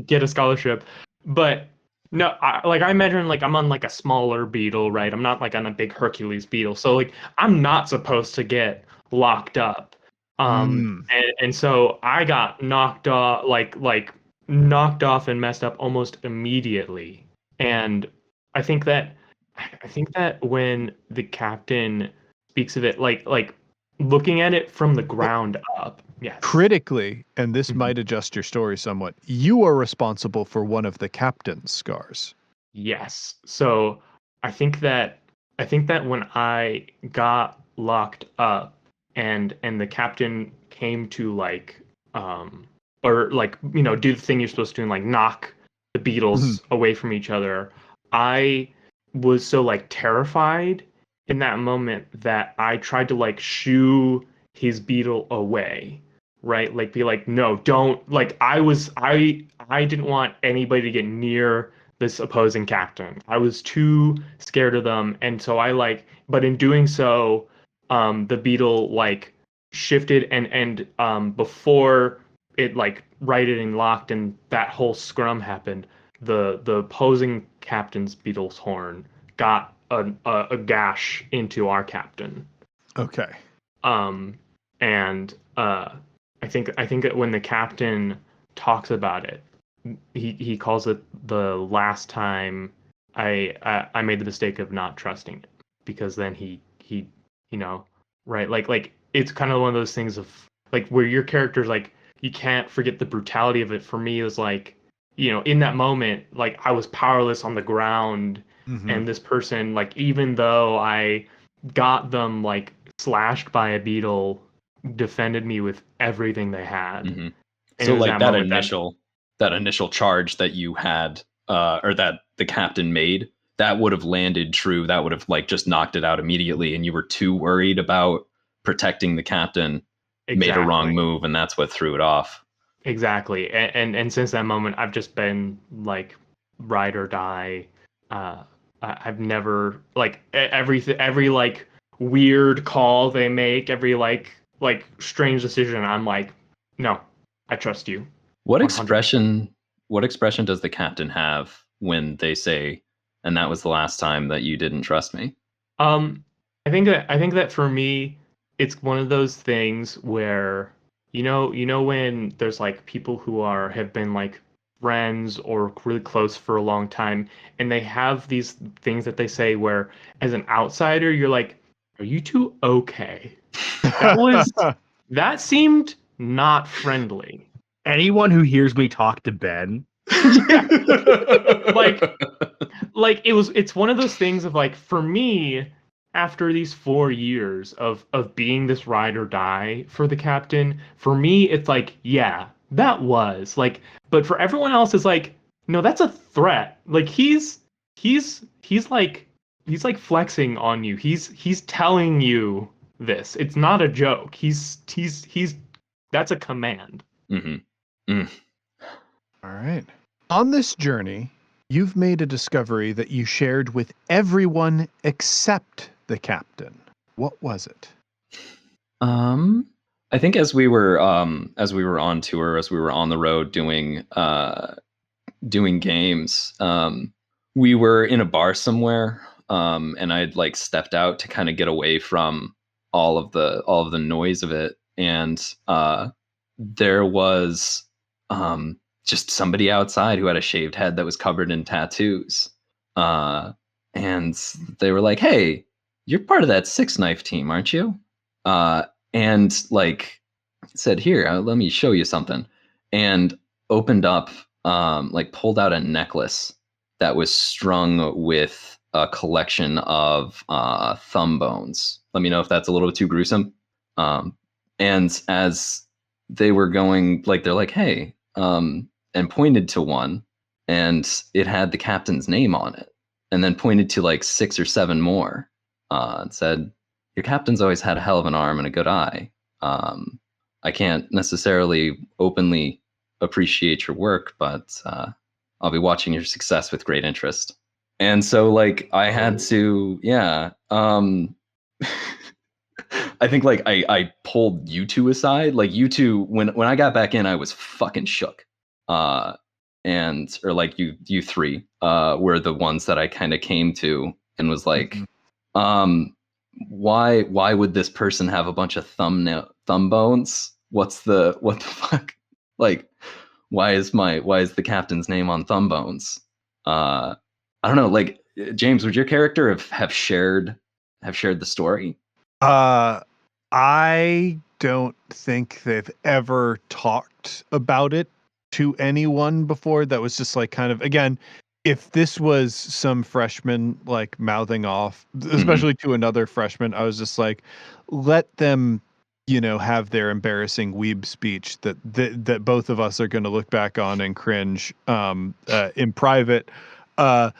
get a scholarship, but. No, I imagine like I'm on like a smaller beetle, right? I'm not like on a big Hercules beetle, so like I'm not supposed to get locked up. And so I got knocked off, knocked off and messed up almost immediately. And I think that when the captain speaks of it, like looking at it from the ground up. Yes. Critically, and this might adjust your story somewhat, you are responsible for one of the captain's scars. Yes. So I think that when I got locked up and the captain came to do the thing you're supposed to do and like knock the beetles away from each other, I was so like terrified in that moment that I tried to like shoo his beetle away. Right, like be like, no, don't. Like I didn't want anybody to get near this opposing captain. I was too scared of them, and so but in doing so, the beetle like shifted and before it like righted and locked and that whole scrum happened, the opposing captain's beetle's horn got a gash into our captain. Okay. I think that when the captain talks about it, he calls it the last time I made the mistake of not trusting it, because then he right, like it's kind of one of those things of like where your character's like you can't forget the brutality of it. For me, it was like in that moment, like I was powerless on the ground, and this person, like even though I got them like slashed by a beetle, defended me with everything they had. So like that initial charge that you had or that the captain made, that would have landed true. That would have like just knocked it out immediately, and you were too worried about protecting the captain, made a wrong move, and that's what threw it off. Exactly. And since that moment I've just been like ride or die. I've never like every like weird call they make, every like strange decision, I'm like, no, I trust you. What 100%. What expression does the captain have when they say, and that was the last time that you didn't trust me? I think that for me, it's one of those things where you know when there's like people who have been like friends or really close for a long time, and they have these things that they say where, as an outsider, you're like, "Are you two okay?" That was that seemed not friendly. Anyone who hears me talk to Ben, Yeah. Like it's one of those things of like, for me, after these 4 years of being this ride or die for the captain, for me it's like, yeah, that was like, but for everyone else it's like, no, that's a threat. Like he's like flexing on you. He's telling you this. It's not a joke. He's that's a command. Mm-hmm. Mm. All right. On this journey, you've made a discovery that you shared with everyone except the captain. What was it? I think as we were on tour, as we were on the road doing games, we were in a bar somewhere, and I'd like stepped out to kind of get away from all of the noise of it, and there was just somebody outside who had a shaved head that was covered in tattoos, and they were like, "Hey, you're part of that Six Knife team, aren't you?" And like said, "Here, let me show you something," and opened up, like pulled out a necklace that was strung with a collection of thumb bones. Let me know if that's a little too gruesome. And as they were going, like they're like, "Hey," and pointed to one, and it had the captain's name on it, and then pointed to like 6 or 7 more, and said, "Your captain's always had a hell of an arm and a good eye. I can't necessarily openly appreciate your work, but I'll be watching your success with great interest." And so like I had to, yeah. I think like I pulled you two aside. Like you two, when I got back in, I was fucking shook. And or like you three were the ones that I kind of came to and was like, why would this person have a bunch of thumb bones? What the fuck? Like, why is the captain's name on thumb bones? I don't know. Like, James, would your character have shared the story? I don't think they've ever talked about it to anyone before. That was just like kind of, again, if this was some freshman like mouthing off, especially to another freshman, I was just like, let them, have their embarrassing weeb speech that both of us are going to look back on and cringe in private. But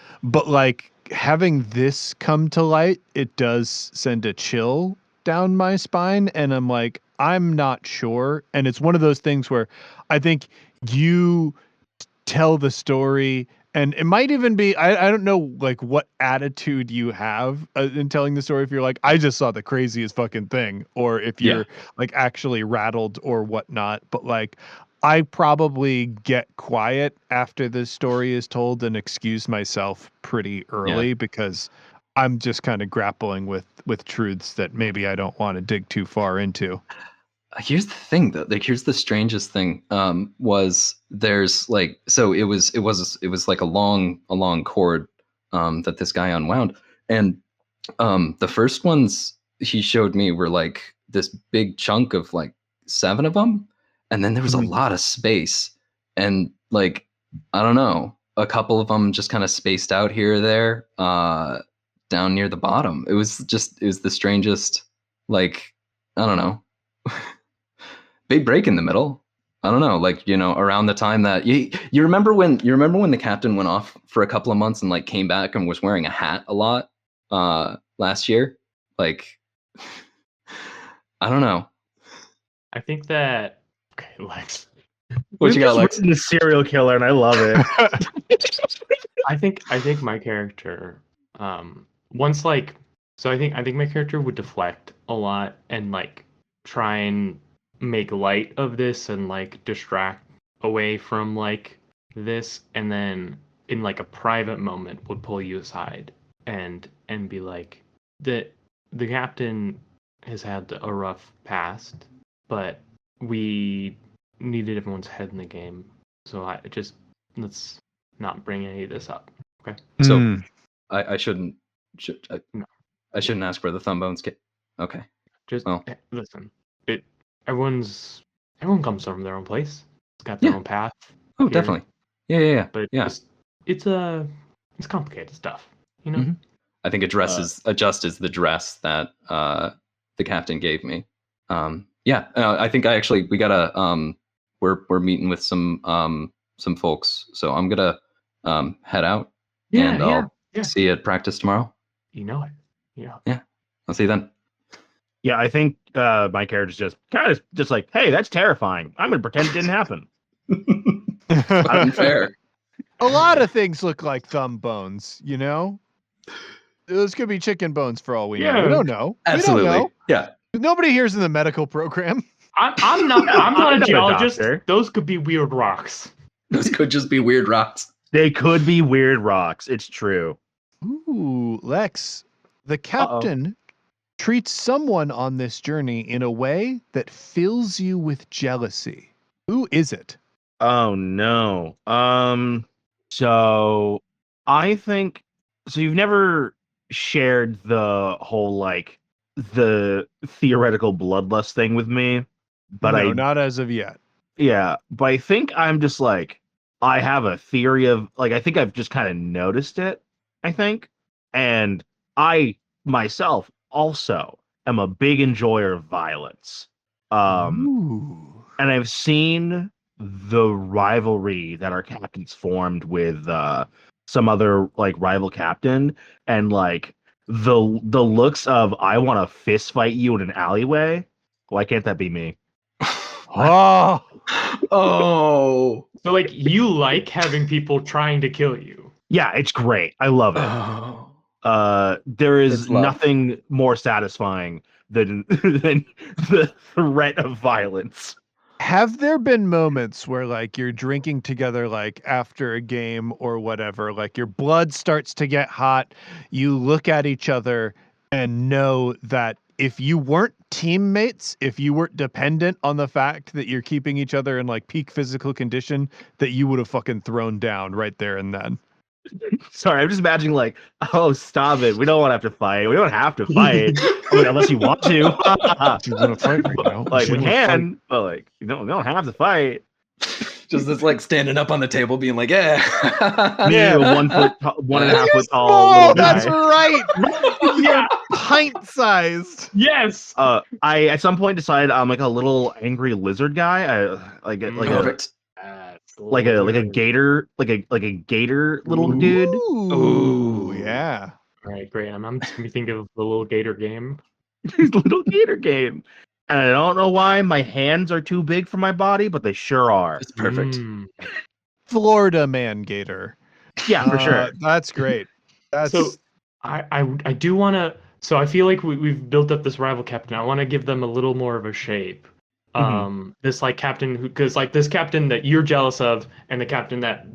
like having this come to light, it does send a chill down my spine, and I'm like, I'm not sure. And it's one of those things where I think you tell the story, and it might even be, I don't know like what attitude you have in telling the story, if you're like, I just saw the craziest fucking thing, or if you're like actually rattled or whatnot. But like I probably get quiet after the story is told and excuse myself pretty early, because I'm just kind of grappling with truths that maybe I don't want to dig too far into. Here's the thing though. Like, here's the strangest thing. Was there's like, so it was like a long cord that this guy unwound, and the first ones he showed me were like this big chunk of like 7 of them, and then there was a lot of space, and like I don't know, a couple of them just kind of spaced out here or there, down near the bottom. It was the strangest, like, I don't know. Big break in the middle. I don't know, like, around the time that you remember when the captain went off for a couple of months and like came back and was wearing a hat a lot last year. Like, I don't know. I think that, okay, Lex. What you got, Lex? The serial killer, and I love it. I think my character, once like, so I think my character would deflect a lot and like try and make light of this and like distract away from like this, and then in like a private moment would pull you aside and be like, that the captain has had a rough past, but we needed everyone's head in the game. So let's not bring any of this up. Okay. So I shouldn't. No. I shouldn't ask where the thumb bones get. Okay. Just Well. listen. Everyone comes from their own place. It's got their own path. Oh, here, definitely. Yeah. But it's complicated stuff, you know. Mm-hmm. I think adjust is the dress that the captain gave me. I think we gotta we're meeting with some folks, so I'm gonna head out and I'll see you at practice tomorrow. You know it. Yeah. I'll see you then. Yeah, I think my character's just kind of just like, hey, that's terrifying. I'm gonna pretend it didn't happen. Unfair. A lot of things look like thumb bones, you know? Those could be chicken bones for all we know. We don't know. Absolutely. We don't know. Yeah. Nobody here's in the medical program. I'm not a geologist. doctor. Those could be weird rocks. Those could just be weird rocks. They could be weird rocks. It's true. Ooh, Lex, the captain treats someone on this journey in a way that fills you with jealousy. Who is it? Oh no. So I think you've never shared the whole like the theoretical bloodlust thing with me, but no, not as of yet. Yeah, but I think I'm just like I have a theory of like I think I've just kind of noticed it, I think. And I myself also am a big enjoyer of violence. Ooh. And I've seen the rivalry that our captain's formed with some other like rival captain, and like the looks of I want to fist fight you in an alleyway. Why can't that be me? Oh. So like you like having people trying to kill you. Yeah, it's great. I love it. There is nothing more satisfying than the threat of violence. Have there been moments where like you're drinking together like after a game or whatever, like your blood starts to get hot, you look at each other and know that if you weren't teammates, if you weren't dependent on the fact that you're keeping each other in like peak physical condition, that you would have fucking thrown down right there and then? Sorry, I'm just imagining like, oh, stop it. We don't want to have to fight. We don't have to fight. I mean, unless you want to. You want to fight right now? Like we can, but like we don't have to fight. Just this like standing up on the table being like, yeah. Yeah, 1.5 foot tall Oh, little guy. that's right. Yeah, pint sized. Yes. I at some point decided I'm like a little angry lizard guy. Perfect. Like a gator little dude. Ooh, yeah. All right, great. I'm just gonna think of the little gator game. Little gator game. And I don't know why my hands are too big for my body, but they sure are. It's perfect. Florida man gator. Yeah, for sure. That's great. That's So I do want to. So I feel like we've built up this rival captain. I want to give them a little more of a shape. This like captain because like this captain that you're jealous of, and the captain that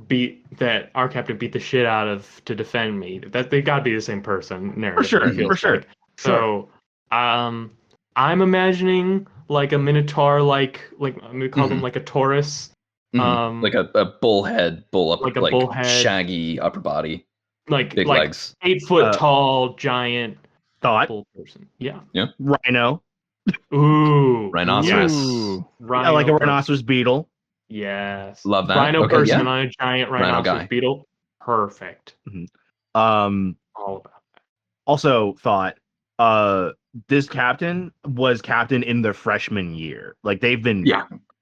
our captain beat the shit out of to defend me. That they gotta be the same person. For sure. Like. So, I'm imagining like a minotaur, like I'm gonna call them like a Taurus. Like a bullhead, like a bullhead, shaggy upper body, like big legs, 8 foot tall, giant bull person. Yeah. Rhino. Ooh, rhinoceros. Yes. I like a rhinoceros beetle. Yes, love that. Rhino person on a giant rhinoceros beetle. Perfect. All about that. Also thought this captain was captain in their freshman year. Like they've been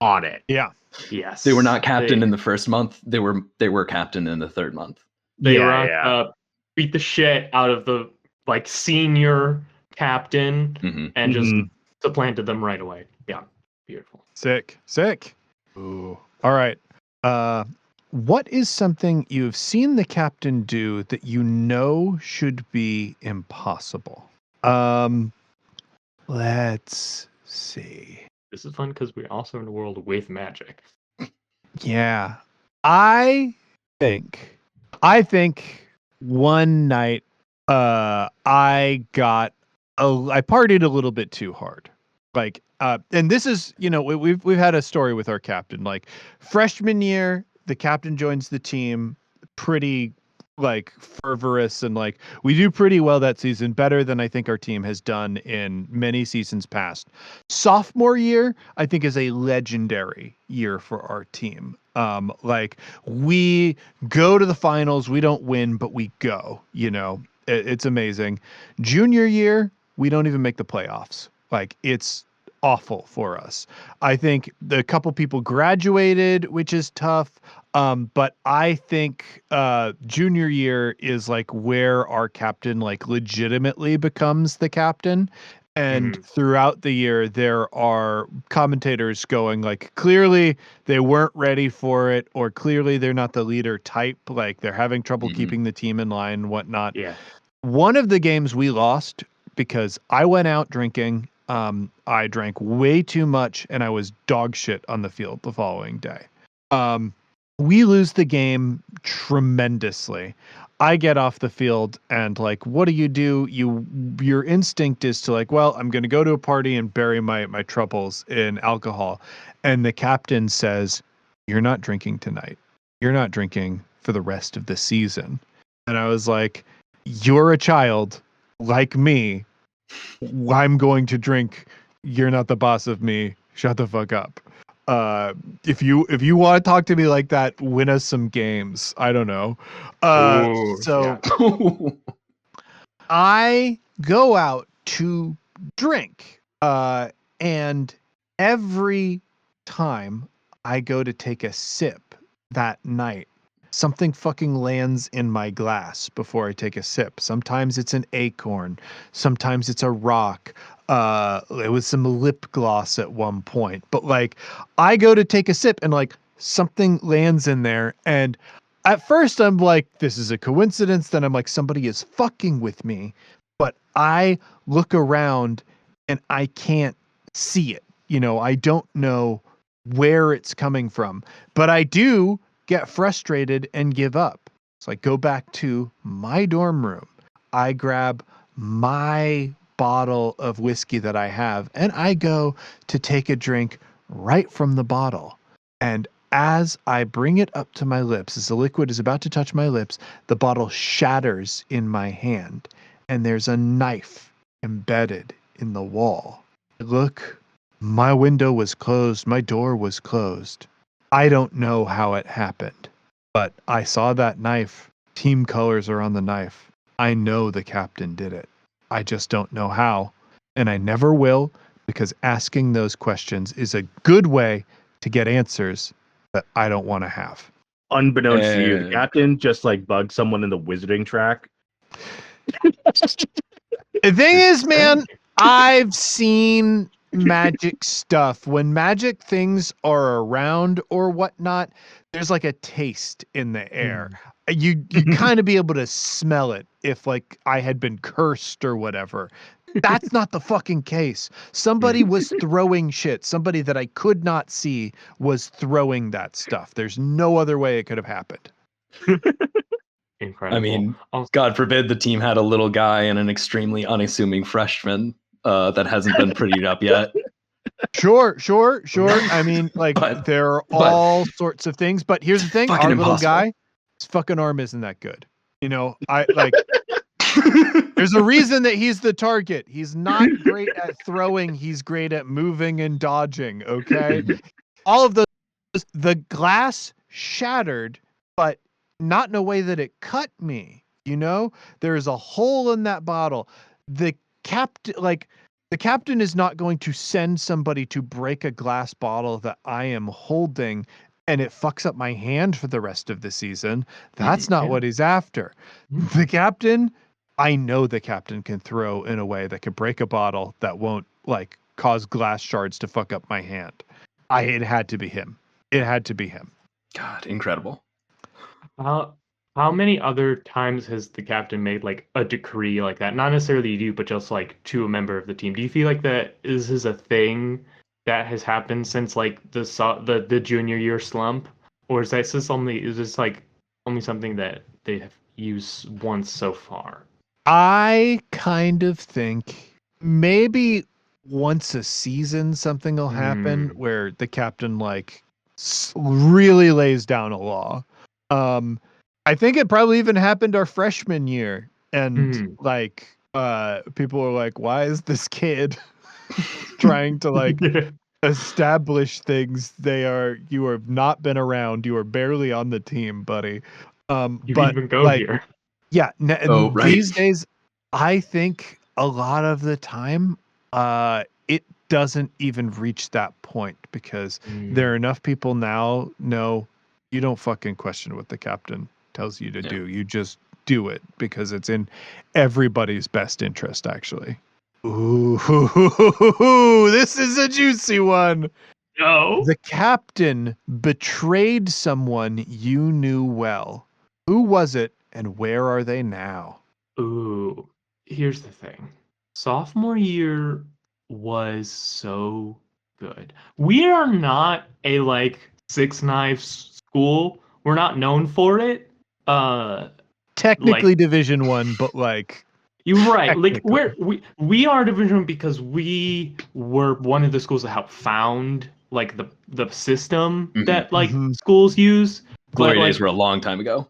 on it. Yeah. Yes. They were not captain in the first month. They were captain in the third month. They beat the shit out of the like senior captain and just supplanted them right away. Yeah. Beautiful. Sick. Ooh. All right. What is something you've seen the captain do that you know should be impossible? Let's see. This is fun because we're also in a world with magic. Yeah. I think one night I got I partied a little bit too hard. Like, and this is, we've had a story with our captain. Like, freshman year, the captain joins the team pretty like fervorous, and like we do pretty well that season, better than I think our team has done in many seasons past. Sophomore year, I think, is a legendary year for our team. Like, we go to the finals, we don't win, but we go, it's amazing. Junior year, we don't even make the playoffs. Like, it's awful for us. I think the couple people graduated, which is tough. But I think junior year is like where our captain like legitimately becomes the captain. And throughout the year, there are commentators going like, clearly they weren't ready for it, or clearly they're not the leader type. Like, they're having trouble keeping the team in line and whatnot. Yeah. One of the games we lost because I went out drinking. I drank way too much and I was dog shit on the field the following day. We lose the game tremendously. I get off the field and like, what do? Your instinct is to like, well, I'm going to go to a party and bury my troubles in alcohol. And the captain says, you're not drinking tonight. You're not drinking for the rest of the season. And I was like, you're a child like me. I'm going to drink. You're not the boss of me. Shut the fuck up. If you want to talk to me like that, win us some games. I don't know. I go out to drink. And every time I go to take a sip that night, something fucking lands in my glass before I take a sip. Sometimes it's an acorn. Sometimes it's a rock. It was some lip gloss at one point. But like, I go to take a sip and like something lands in there. And at first I'm like, this is a coincidence. Then I'm like, somebody is fucking with me. But I look around and I can't see it. I don't know where it's coming from. But I do get frustrated and give up. So I go back to my dorm room. I grab my bottle of whiskey that I have, and I go to take a drink right from the bottle. And as I bring it up to my lips, as the liquid is about to touch my lips, the bottle shatters in my hand, and there's a knife embedded in the wall. Look, my window was closed. My door was closed. I don't know how it happened, but I saw that knife. Team colors are on the knife. I know the captain did it. I just don't know how, and I never will, because asking those questions is a good way to get answers that I don't want to have. Unbeknownst to you, the captain just like bugged someone in the wizarding track. The thing is, man, I've seen magic stuff. When magic things are around or whatnot, there's like a taste in the air. You kind of be able to smell it if like I had been cursed or whatever. That's not the fucking case. Somebody was throwing shit. Somebody that I could not see was throwing that stuff. There's no other way it could have happened. Incredible. I mean, God forbid the team had a little guy and an extremely unassuming freshman that hasn't been prettied up yet. Sure. I mean, like, there are all sorts of things. But here's the thing: our little guy, his fucking arm isn't that good. I like. There's a reason that he's the target. He's not great at throwing. He's great at moving and dodging. Okay, all of those. The glass shattered, but not in a way that it cut me. There's a hole in that bottle. The captain is not going to send somebody to break a glass bottle that I am holding and it fucks up my hand for the rest of the season. That's not what he's after. The captain, I know the captain can throw in a way that could break a bottle that won't like cause glass shards to fuck up my hand. It had to be him. God, incredible. How many other times has the captain made like a decree like that? Not necessarily you, but just like to a member of the team. Do you feel like that is a thing that has happened since like the junior year slump, or is this only something that they have used once so far? I kind of think maybe once a season something will happen where the captain like really lays down a law. I think it probably even happened our freshman year, and like people were like, why is this kid trying to like establish things? You have not been around, you are barely on the team, buddy. You But even go like, here. yeah, Oh, right. these days I think a lot of the time it doesn't even reach that point, because there are enough people now know you don't fucking question what the captain tells you to do. You just do it because it's in everybody's best interest, actually. Ooh, this is a juicy one. No. The captain betrayed someone you knew well. Who was it, and where are they now? Ooh, here's the thing. Sophomore year was so good. We are not a like Six Knives school. We're not known for it. Technically Like Division 1, but like you're right. Like technically. we are Division 1 because we were one of the schools that helped found like the system that like schools use. But Glory like days were a long time ago.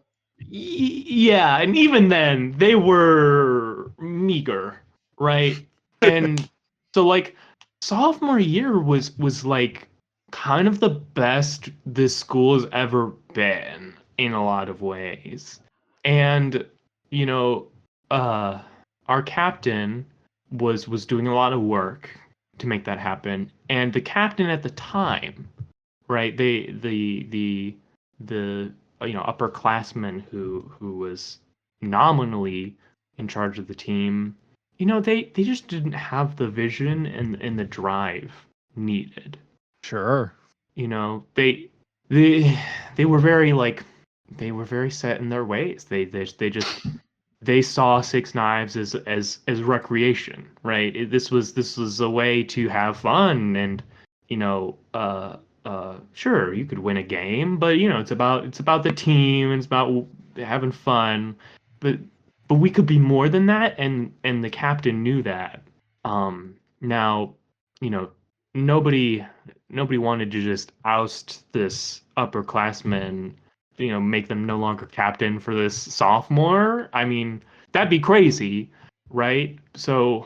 yeah, and even then they were meager, right? And so like sophomore year was like kind of the best this school has ever been in a lot of ways. And you know, our captain was doing a lot of work to make that happen. And the captain at the time, right? The upperclassman who was nominally in charge of the team, they just didn't have the vision and the drive needed. Sure. They were very like they were very set in their ways. They saw Six Knives as recreation, right? This was a way to have fun, and sure, you could win a game, but it's about the team, and it's about having fun. But we could be more than that, and the captain knew that. Now, you know, nobody wanted to just oust this upperclassman, make them no longer captain for this sophomore. I mean, that'd be crazy, right? So,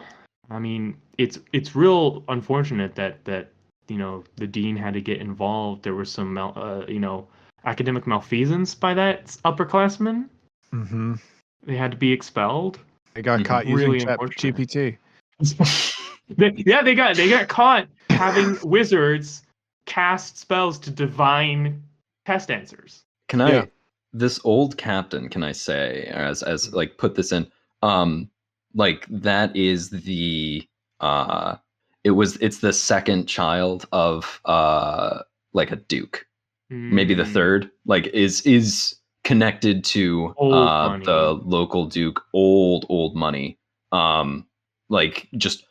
I mean, it's real unfortunate that the dean had to get involved. There was some academic malfeasance by that upperclassman. Mm-hmm. They had to be expelled. They got caught using Really Chat unfortunate. GPT. They got caught having wizards cast spells to divine test answers. Can I this old captain, can I say, as like put this in, like that is the it's the second child of like a duke, maybe the third, like is connected to the local duke, old money, like just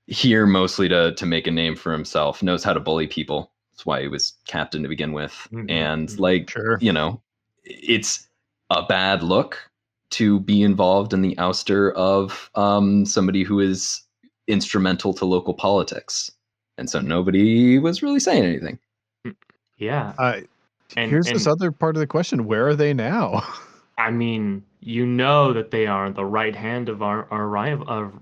here mostly to make a name for himself, knows how to bully people. That's why he was captain to begin with. And like, Sure. It's a bad look to be involved in the ouster of somebody who is instrumental to local politics. And so nobody was really saying anything. Yeah. Here's this other part of the question. Where are they now? I mean, that they are the right hand of our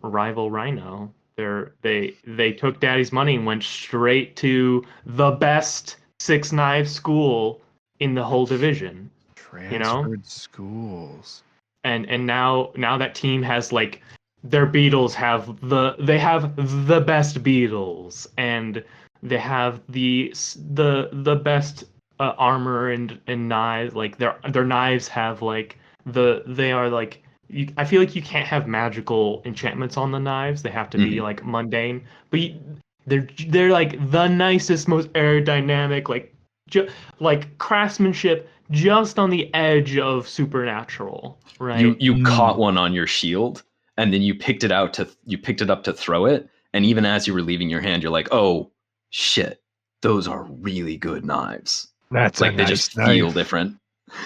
rival Rhino. They took Daddy's money and went straight to the best Six Knives school in the whole division. Transferred schools. And now that team has like their Beatles have the best Beatles, and they have the best armor and knives. Like their knives have like they are like I feel like you can't have magical enchantments on the knives. They have to be like mundane. But they're like the nicest, most aerodynamic, like craftsmanship just on the edge of supernatural, right? You caught one on your shield, and then you picked it up to throw it, and even as you were leaving your hand, you're like, oh shit, those are really good knives. That's like they just feel different.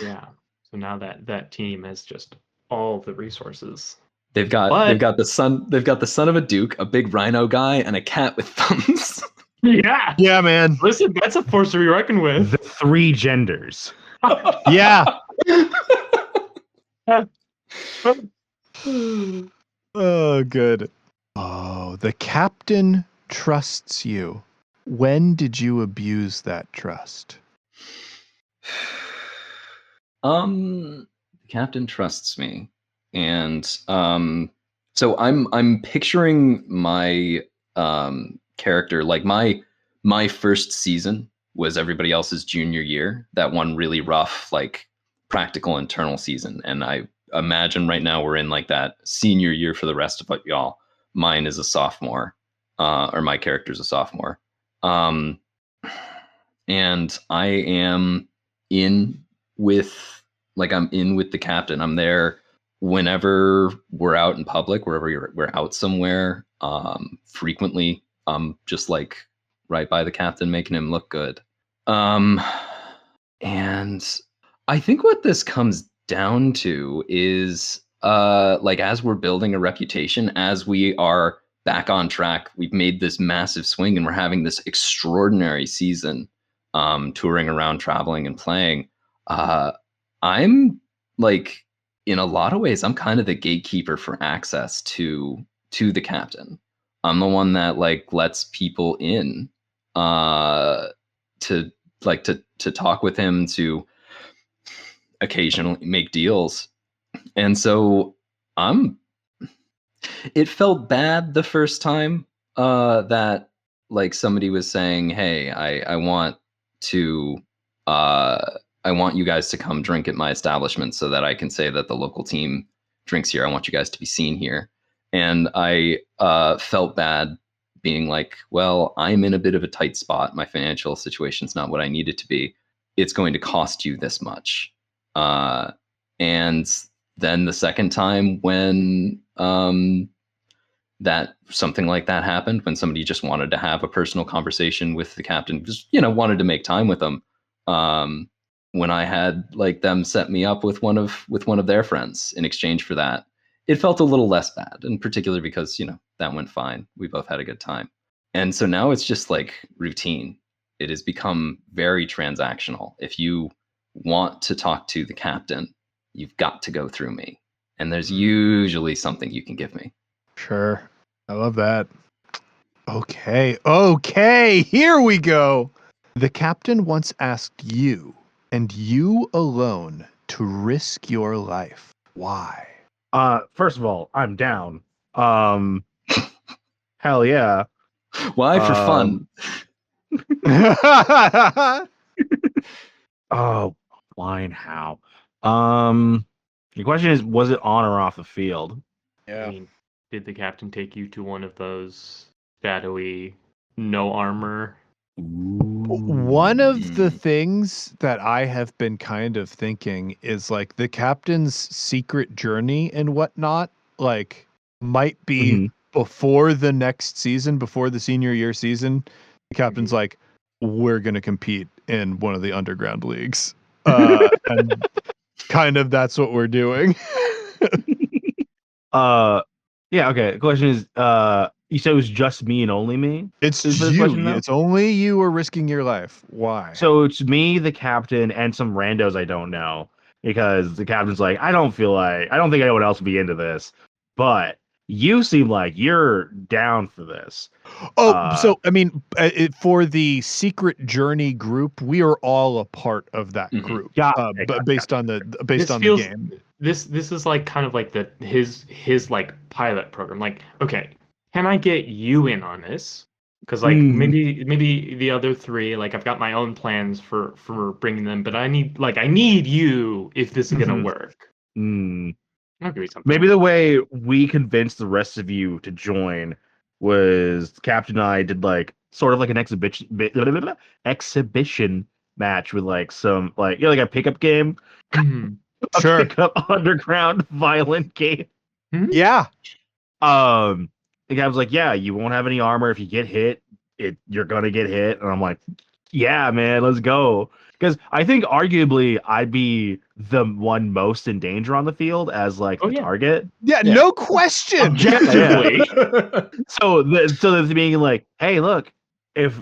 Yeah. So now that team has just all the resources. They've got the son of a duke, a big rhino guy, and a cat with thumbs. Yeah. Yeah, man. Listen, that's a force to be reckoned with. The 3 genders. Yeah. Oh, good. Oh, the captain trusts you. When did you abuse that trust? The captain trusts me, and so I'm picturing my character like my first season was everybody else's junior year. That one really rough, like practical internal season, and I imagine right now we're in like that senior year for the rest of y'all. Mine is a sophomore, or my character's a sophomore, and I am in with I'm in with the captain. I'm there whenever we're out in public, wherever we're out somewhere. Frequently, just like right by the captain, making him look good. And I think what this comes down to is as we're building a reputation, as we are back on track, we've made this massive swing and we're having this extraordinary season, touring around, traveling and playing. I'm like, in a lot of ways, I'm kind of the gatekeeper for access to the captain. I'm the one that like lets people in to talk with him, to occasionally make deals. And so it felt bad the first time that like somebody was saying, hey, I want you guys to come drink at my establishment so that I can say that the local team drinks here. I want you guys to be seen here. And I felt bad being like, well, I'm in a bit of a tight spot. My financial situation's not what I need it to be. It's going to cost you this much. And then the second time when that something like that happened, when somebody just wanted to have a personal conversation with the captain, just wanted to make time with them, when I had like them set me up with one of their friends in exchange for that, it felt a little less bad, and particularly because that went fine. We both had a good time. And so now it's just like routine. It has become very transactional. If you want to talk to the captain, you've got to go through me. And there's usually something you can give me. Sure. I love that. Okay, here we go. The captain once asked you, and you alone, to risk your life. Why? First of all, I'm down. Hell yeah. Why? For fun. Oh, why and how? The question is, was it on or off the field? Yeah. I mean, did the captain take you to one of those shadowy, no armor? One of the things that I have been kind of thinking is like the captain's secret journey and whatnot, like might be before the next season, before the senior year season. The captain's like, we're going to compete in one of the underground leagues. And kind of that's what we're doing. Yeah, okay. The question is, you said it was just me and only me? It's Is this you. question now? It's only you are risking your life. Why? So it's me, the captain, and some randos I don't know. Because the captain's like, I don't think anyone else would be into this. But you seem like you're down for this. So I mean, for the secret journey group, we are all a part of that group. But based on the game. This is like kind of like his like pilot program. Like, okay, can I get you in on this? Because like maybe the other 3, like I've got my own plans for bringing them, but I need you if this is gonna work. I'll give you something. Maybe the way we convinced the rest of you to join was Captain and I did like sort of like an exhibition match with like some like like a pickup game. Sure. Pickup underground violent game. Yeah. The guy was like, yeah, you won't have any armor. If you get hit, you're gonna get hit. And I'm like, yeah, man, let's go. Because I think arguably I'd be the one most in danger on the field as like the target. Yeah, no question. Objectively. So the being like, hey, look, if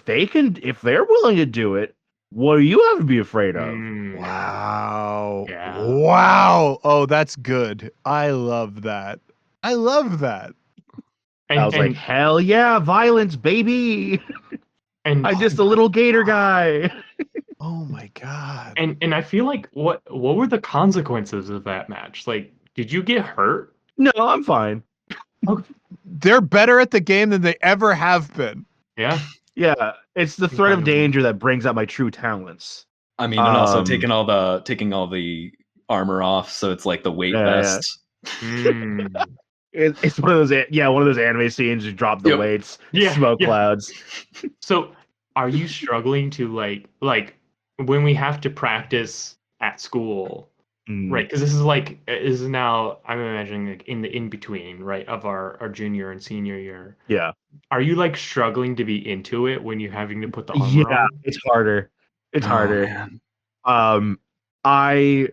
they're willing to do it, what do you have to be afraid of? Wow. Yeah. Wow. Oh, that's good. I love that. I love that. I was like, hell yeah, violence, baby. And I'm just a little gator guy. Oh my god. And I feel like what were the consequences of that match? Like, did you get hurt? No, I'm fine. They're better at the game than they ever have been. Yeah. Yeah, it's the threat of danger that brings out my true talents. I mean, and also taking all the armor off, so it's like the weight vest. It's one of those anime scenes. You drop the weights, smoke clouds. So, are you struggling to like when we have to practice at school, right? Because this is now, I'm imagining, like in the in between, right, of our junior and senior year. Yeah. Are you like struggling to be into it when you're having to put the armor on? It's harder. It's harder. Man. I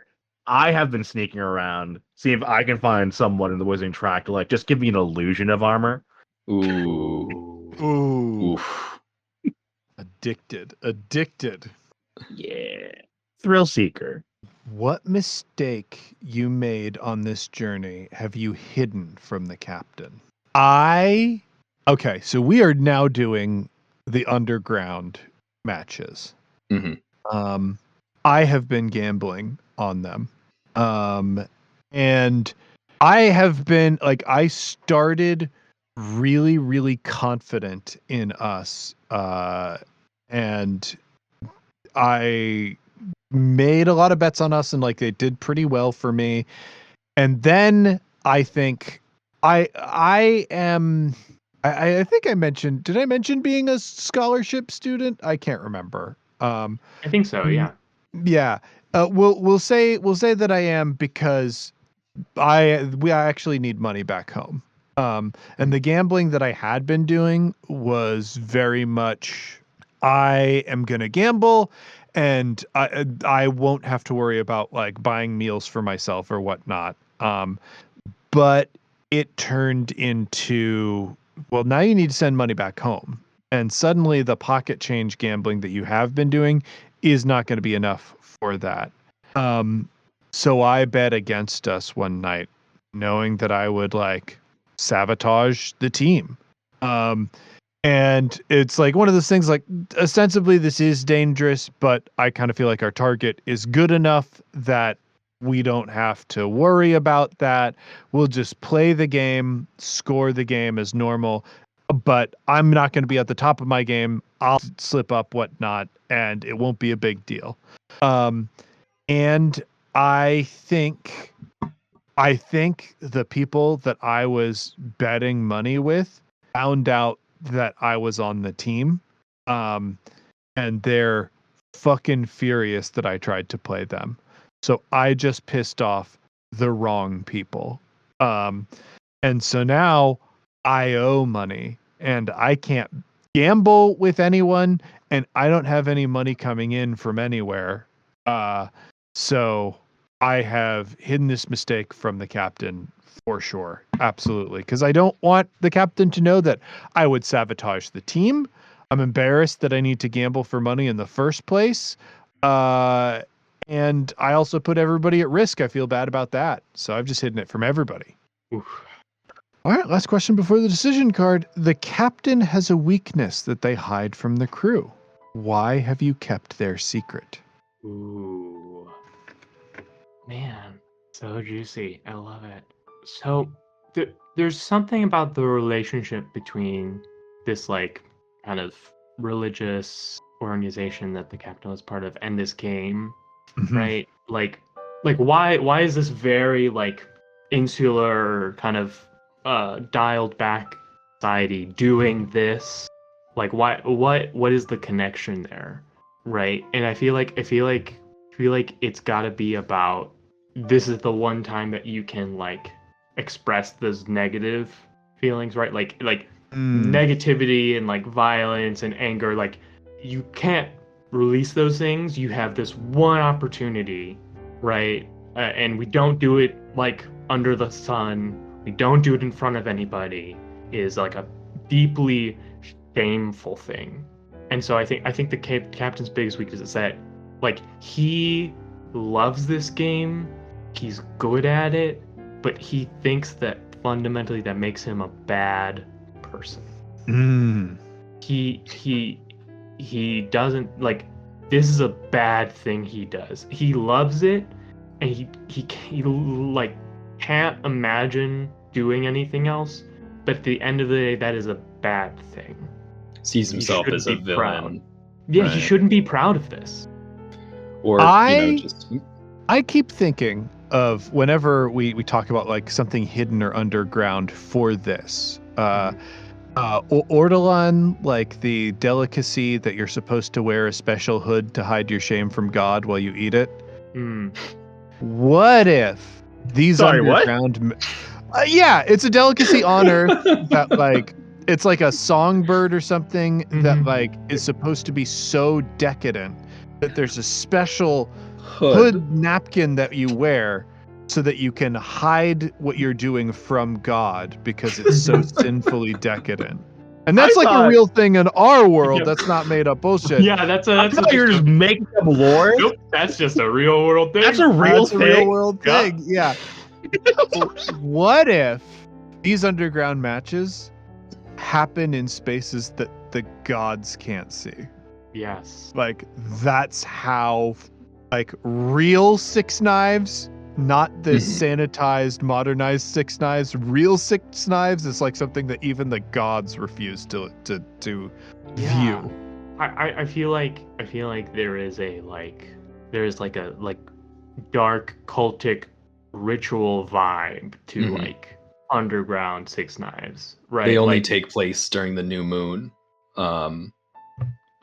have been sneaking around, see if I can find someone in the Wizarding Track to like just give me an illusion of armor. Ooh. Oof. Addicted. Yeah. Thrill seeker. What mistake you made on this journey have you hidden from the captain? Okay, so we are now doing the underground matches. Mm-hmm. I have been gambling on them. And I have been like, I started really, really confident in us. And I made a lot of bets on us, and like they did pretty well for me. And then I think I think I mentioned, did I mention being a scholarship student? I can't remember. I think so, yeah. Yeah. We'll say that I am, because we actually need money back home. And the gambling that I had been doing was very much, I am going to gamble and I won't have to worry about like buying meals for myself or whatnot. But it turned into, well, now you need to send money back home. And suddenly the pocket change gambling that you have been doing is not going to be enough for that. So I bet against us one night, knowing that I would like sabotage the team. And it's like one of those things, like ostensibly this is dangerous, but I kind of feel like our target is good enough that we don't have to worry about that. We'll just play the game, score the game as normal, but I'm not going to be at the top of my game. I'll slip up, whatnot, and it won't be a big deal. And I think the people that I was betting money with found out that I was on the team. And they're fucking furious that I tried to play them. So I just pissed off the wrong people. And so now I owe money and I can't gamble with anyone, and I don't have any money coming in from anywhere. So I have hidden this mistake from the captain for sure. Absolutely. Because I don't want the captain to know that I would sabotage the team. I'm embarrassed that I need to gamble for money in the first place. And I also put everybody at risk. I feel bad about that. So I've just hidden it from everybody. Oof. All right, last question before the decision card. The captain has a weakness that they hide from the crew. Why have you kept their secret? Ooh. Man, so juicy. I love it. So there's something about the relationship between this like kind of religious organization that the captain was part of and this game, right? Like why is this very like insular kind of dialed back society doing this? Like what is the connection there, right? And I feel like it's got to be about, this is the one time that you can like express those negative feelings, right? Like negativity and like violence and anger, like you can't release those things, you have this one opportunity, right? And we don't do it like under the sun. We don't do it in front of anybody. Is like a deeply shameful thing. And so I think the captain's biggest weakness is that like he loves this game, he's good at it, but he thinks that fundamentally that makes him a bad person. He doesn't like, this is a bad thing he does. He loves it, and he like can't imagine doing anything else, but at the end of the day that is a bad thing. Sees himself as a villain. Proud. Yeah, Right. He shouldn't be proud of this. Or I keep thinking of whenever we talk about like something hidden or underground for this. Ortolan, like the delicacy that you're supposed to wear a special hood to hide your shame from God while you eat it. What if these underground... yeah, it's a delicacy on Earth that like, it's like a songbird or something that like is supposed to be so decadent that there's a special hood napkin that you wear so that you can hide what you're doing from God because it's so sinfully decadent. And that's a real thing in our world. That's not made up bullshit. Yeah, you're just making up lore. Nope, that's just a real world thing. That's a real world thing. Yeah. What if these underground matches happen in spaces that the gods can't see? Yes. Like, that's how, like, real Six Knives, not the sanitized, modernized Six Knives. Real Six Knives is like something that even the gods refuse to view. I feel like there is a dark cultic ritual vibe to like underground Six Knives, right? They only take place during the new moon.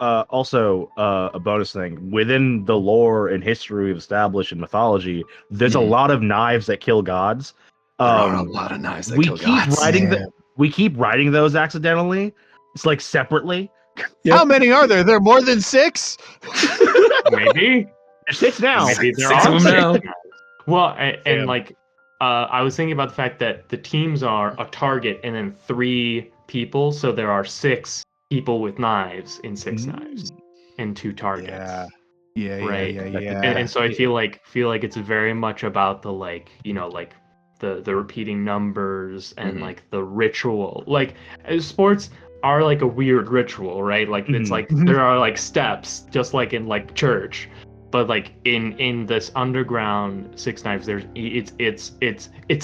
Also, a bonus thing within the lore and history we've established in mythology, there's a lot of knives that kill gods. There are a lot of knives that kill gods. We keep writing those accidentally. It's like separately. Yep. How many are there? There are more than 6? Maybe. There's 6 now. Maybe there 6 are of them now. Well, and like, I was thinking about the fact that the teams are a target and then 3 people, so there are 6 people with knives in Six Knives and 2 targets. Yeah. And so I feel like it's very much about the like, like the repeating numbers and like the ritual. Like sports are like a weird ritual, right? Like it's like there are like steps, just like in like church. But like in this underground Six Knives, it's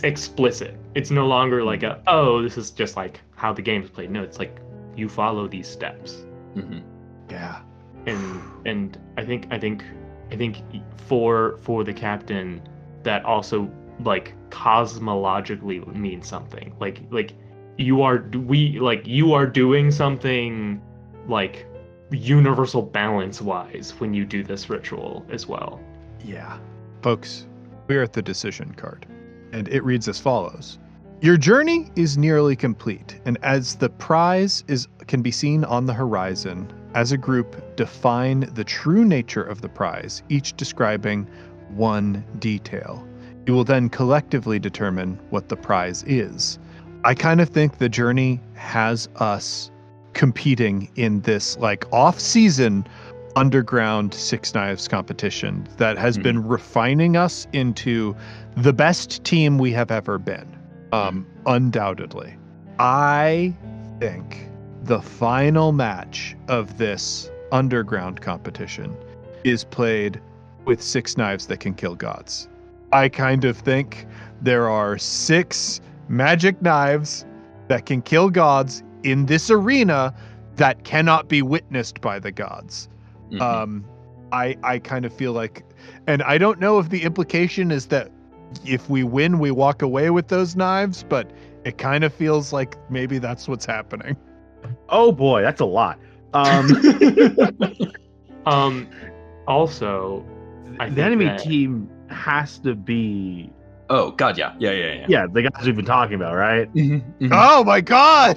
explicit. It's no longer like this is just like how the game is played. No, it's like you follow these steps. Yeah. And I think for the captain, that also like cosmologically means something. Like you are doing something like universal balance wise when you do this ritual as well. Yeah. Folks, we're at the decision card, and it reads as follows. Your journey is nearly complete, and as the prize can be seen on the horizon, as a group, define the true nature of the prize, each describing one detail. You will then collectively determine what the prize is. I kind of think the journey has us competing in this like off-season underground Six Knives competition that has been refining us into the best team we have ever been. Undoubtedly. I think the final match of this underground competition is played with Six Knives that can kill gods. I kind of think there are 6 magic knives that can kill gods in this arena that cannot be witnessed by the gods. I kind of feel like, and I don't know if the implication is that if we win, we walk away with those knives, but it kind of feels like maybe that's what's happening. Oh boy, that's a lot. Also, the enemy team has to be. Oh God, yeah. Yeah, the guys we've been talking about, right? Oh my God!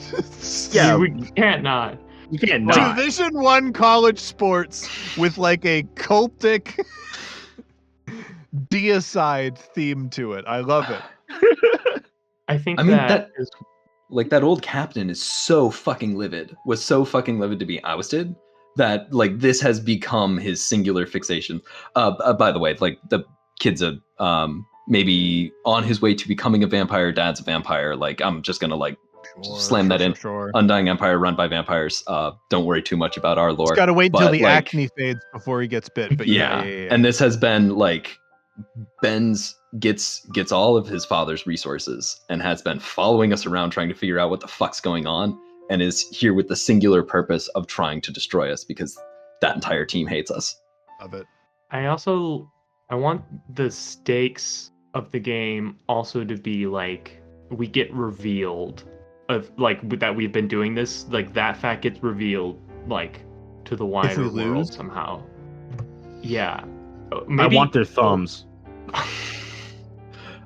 Yeah, we can't not. You can't not. Division 1 college sports with like a cultic deicide theme to it. I love it. I think I mean, that is like that old captain is so fucking livid, was so fucking livid to be ousted that like this has become his singular fixation. By the way, like the kid's a maybe on his way to becoming a vampire, dad's a vampire. Like I'm just gonna like slam that in. Sure. Undying Empire run by vampires. Don't worry too much about our lore. He's got to wait until the like, acne fades before he gets bit. But yeah. And this has been like Ben's gets all of his father's resources and has been following us around trying to figure out what the fuck's going on, and is here with the singular purpose of trying to destroy us because that entire team hates us. Love it. I want the stakes of the game also to be like we get revealed of like that we've been doing this, like that fact gets revealed like to the wider world somehow. Yeah. Maybe, I want their thumbs.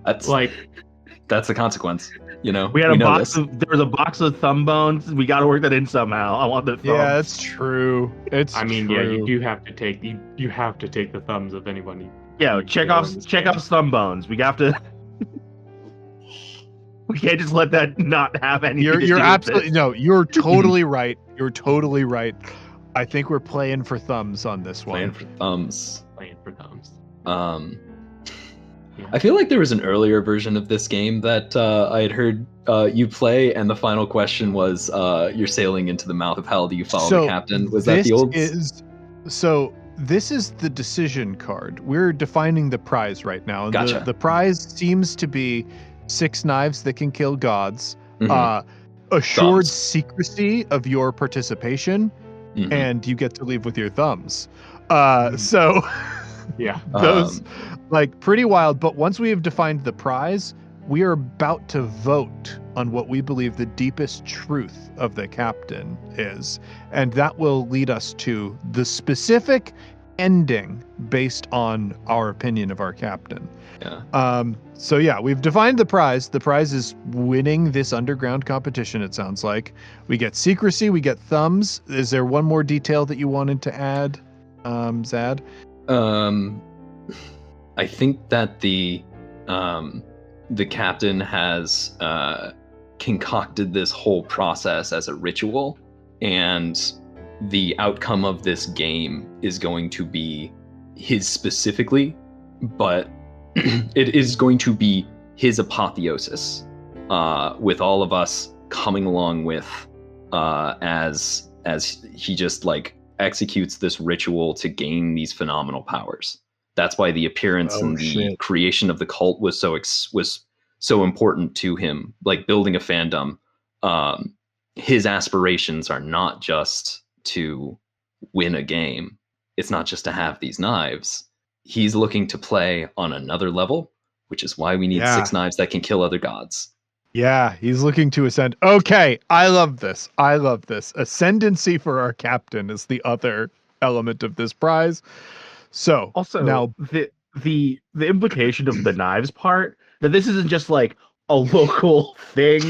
That's the consequence. You know, there was a box of thumb bones. We got to work that in somehow. I want the thumbs. Yeah, that's true. Yeah, you do have to take you have to take the thumbs of anybody. Yeah, check off thumb bones. We have to. We can't just let that not have any. You're absolutely no. You're totally right. You're totally right. I think we're playing for thumbs on this one. Playing for thumbs. I feel like there was an earlier version of this game that I had heard you play, and the final question was, "You're sailing into the mouth of hell. Do you follow the captain?" Was that the old? This is the decision card. We're defining the prize right now. Gotcha. The prize seems to be 6 knives that can kill gods, assured secrecy of your participation, and you get to leave with your thumbs. So, yeah, those like pretty wild. But once we have defined the prize, we are about to vote on what we believe the deepest truth of the captain is. And that will lead us to the specific ending based on our opinion of our captain. Yeah. So yeah, we've defined the prize. The prize is winning this underground competition, it sounds like. We get secrecy, we get thumbs. Is there one more detail that you wanted to add, Zad? I think that the captain has concocted this whole process as a ritual, and the outcome of this game is going to be his specifically, but it is going to be his apotheosis, with all of us coming along with, as he just like executes this ritual to gain these phenomenal powers. That's why the appearance and the creation of the cult was so important to him. Like building a fandom, his aspirations are not just to win a game. It's not just to have these knives. He's looking to play on another level, which is why we need 6 knives that can kill other gods. Yeah, he's looking to ascend. Okay, I love this. Ascendancy for our captain is the other element of this prize. So also now the implication of the knives part, that this isn't just like a local thing.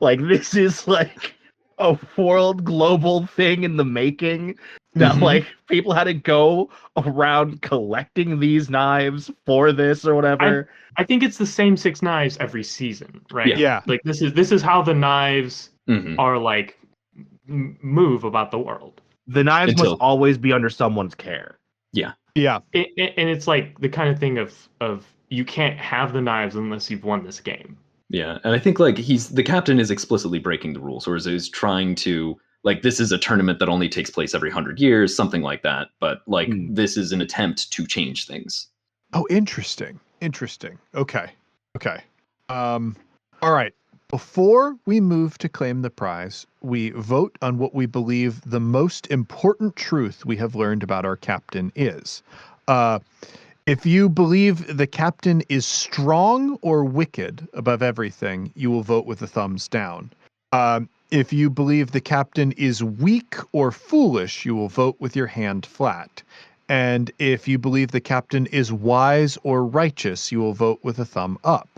Like this is like a world global thing in the making. That like people had to go around collecting these knives for this or whatever. I think it's the same 6 knives every season, right? Yeah. Like this is how the knives are like move about the world. The knives must always be under someone's care. Yeah. Yeah. And it's like the kind of thing of you can't have the knives unless you've won this game. Yeah, and I think like the captain is explicitly breaking the rules, or is trying to, like, this is a tournament that only takes place every 100 years, something like that. But like this is an attempt to change things. Oh, interesting. Okay. All right. Before we move to claim the prize, we vote on what we believe the most important truth we have learned about our captain is. If you believe the captain is strong or wicked above everything, you will vote with the thumbs down. If you believe the captain is weak or foolish, you will vote with your hand flat. And if you believe the captain is wise or righteous, you will vote with a thumb up.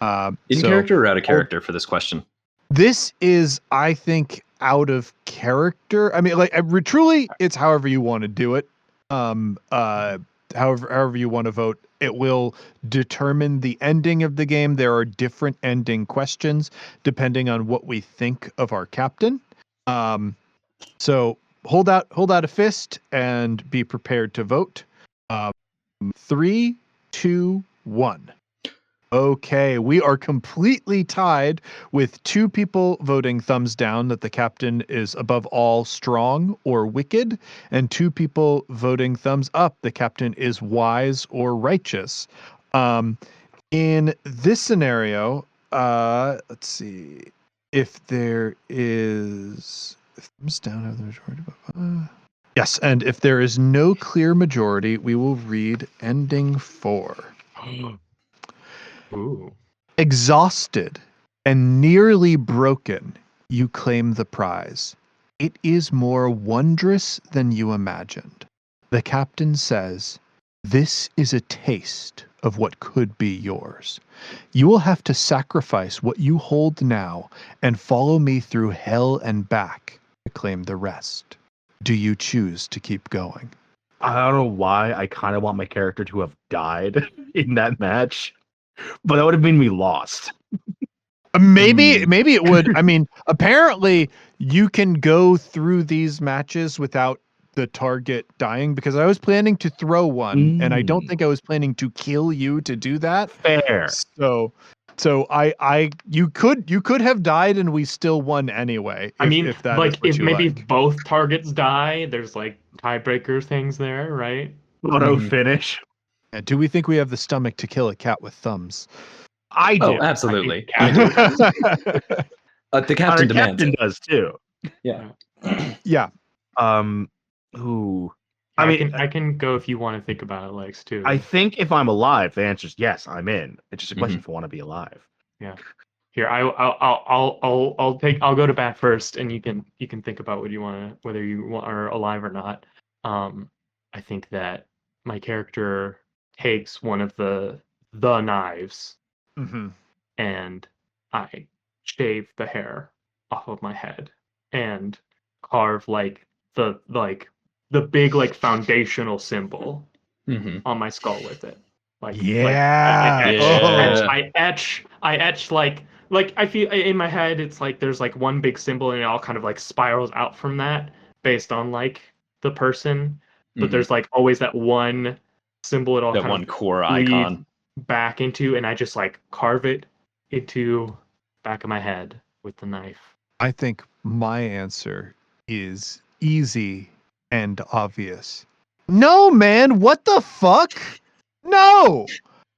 In character or out of character for this question? This is, I think, out of character. I mean, like, truly, it's however you want to do it. However you want to vote, it will determine the ending of the game. There are different ending questions depending on what we think of our captain. So hold out a fist and be prepared to vote. 3, 2, 1. Okay, we are completely tied with 2 people voting thumbs down that the captain is above all strong or wicked, and 2 people voting thumbs up the captain is wise or righteous. In this scenario, let's see if there is thumbs down have the majority. Yes, and if there is no clear majority, we will read ending 4. Ooh. Exhausted and nearly broken, you claim the prize. It is more wondrous than you imagined. The captain says, "This is a taste of what could be yours. You will have to sacrifice what you hold now and follow me through hell and back to claim the rest. Do you choose to keep going?" I don't know why I kind of want my character to have died in that match, but that would have made me lost. Maybe it would. I mean, apparently you can go through these matches without the target dying, because I was planning to throw one and I don't think I was planning to kill you to do that. Fair. So you could have died and we still won anyway. I mean, if that like, is what if you maybe like. both targets die, there's like tiebreaker things there, right? Auto finish. Yeah, do we think we have the stomach to kill a cat with thumbs? I do. Oh, absolutely. I The captain Our demands captain it. does too. Yeah. Yeah. Who? I I mean, mean, I can go if you want to think about it, Lex, too. I think if I'm alive, the answer is yes, I'm in. It's just a question if I want to be alive. Here, I'll go to bat first, and you can think about what you want to, whether you are alive or not. I think that my character takes one of the knives, and I shave the hair off of my head and carve like the big like foundational symbol on my skull with it. I etch like I feel in my head it's like there's like one big symbol and it all kind of like spirals out from that based on like the person, but there's like always that one symbol it all That kind one of core leads icon. back into, and I just like carve it into back of my head with the knife. I think my answer is easy and obvious. No, man, what the fuck? No!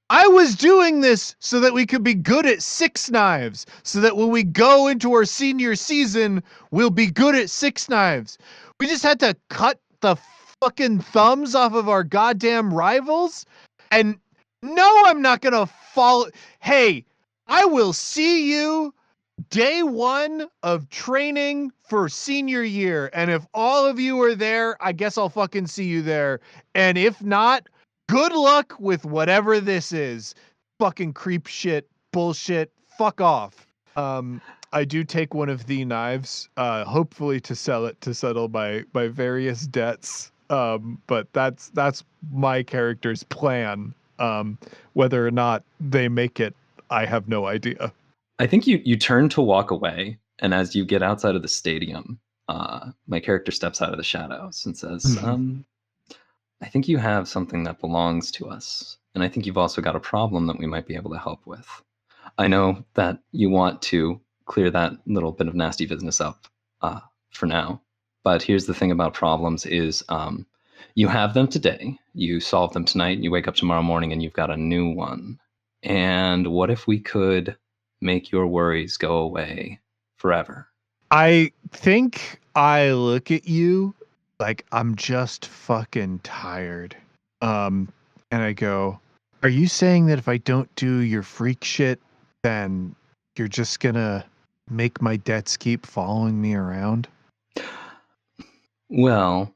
I was doing this so that we could be good at Six Knives, so that when we go into our senior season, we'll be good at Six Knives. We just had to cut the fucking thumbs off of our goddamn rivals? And no, I'm not gonna follow. Hey, I will see you day 1 of training for senior year. And if all of you are there, I guess I'll fucking see you there. And if not, good luck with whatever this is. Fucking creep shit, bullshit, fuck off. I do take one of the knives, hopefully to sell it to settle my various debts. But that's my character's plan. Whether or not they make it, I have no idea. I think you turn to walk away, and as you get outside of the stadium, my character steps out of the shadows and says, I think you have something that belongs to us, and I think you've also got a problem that we might be able to help with. I know that you want to clear that little bit of nasty business up for now, but here's the thing about problems is you have them today, you solve them tonight, and you wake up tomorrow morning and you've got a new one. And what if we could make your worries go away forever? I think I look at you like I'm just fucking tired. And I go, are you saying that if I don't do your freak shit, then you're just gonna make my debts keep following me around? Well,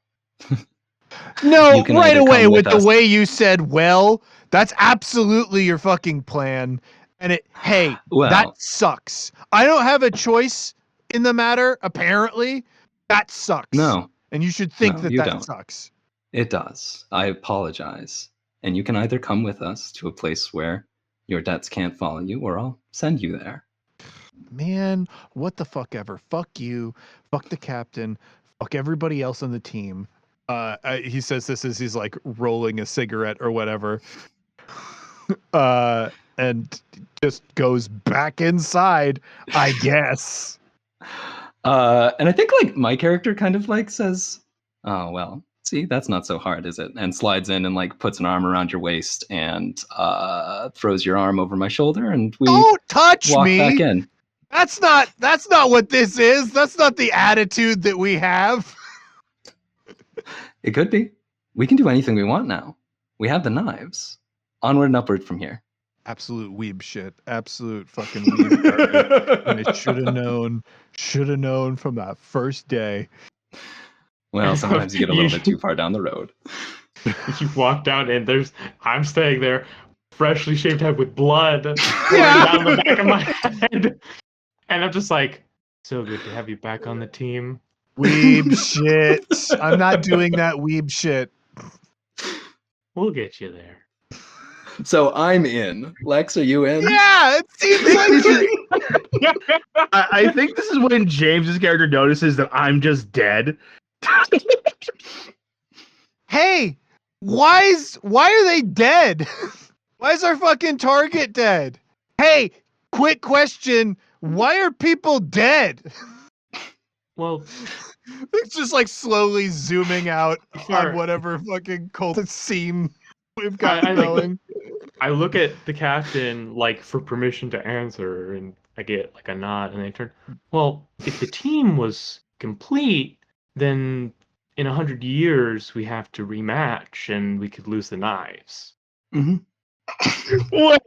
no, right away with the way you said, well, that's absolutely your fucking plan. And that sucks. I don't have a choice in the matter, apparently, that sucks. No. And you should think No, you that don't. sucks. It does. I apologize. And you can either come with us to a place where your debts can't follow you, or I'll send you there. Man, what the fuck ever. Fuck you. Fuck the captain. Fuck everybody else on the team. He says this as he's like rolling a cigarette or whatever. And just goes back inside, I guess. And I think like my character kind of like says, "Oh well, see, that's not so hard, is it?" And slides in and like puts an arm around your waist and throws your arm over my shoulder, and we Don't touch walk me. back in. That's not what this is. That's not the attitude that we have. It could be. We can do anything we want now. We have the knives. Onward and upward from here. Absolute weeb shit. Absolute fucking weeb garbage. And I should have known. Should have known from that first day. Well, sometimes you get a little bit too far down the road. You walk down and I'm staying there, freshly shaved head with blood pouring Yeah. down the back of my head. And I'm just like, so good to have you back on the team. Weeb shit. I'm not doing that weeb shit. We'll get you there. So I'm in. Lex, are you in? Yeah, it seems like I think this is when James's character notices that I'm just dead. Hey, why are they dead? Why is our fucking target dead? Hey, quick question. Why are people dead? Well, It's just like slowly zooming out Sure. on whatever fucking cult scene we've got I like- going. I look at the captain like for permission to answer, and I get like a nod, and they turn. Well, if the team was complete, then in 100 years we have to rematch, and we could lose the knives. Mm-hmm. What?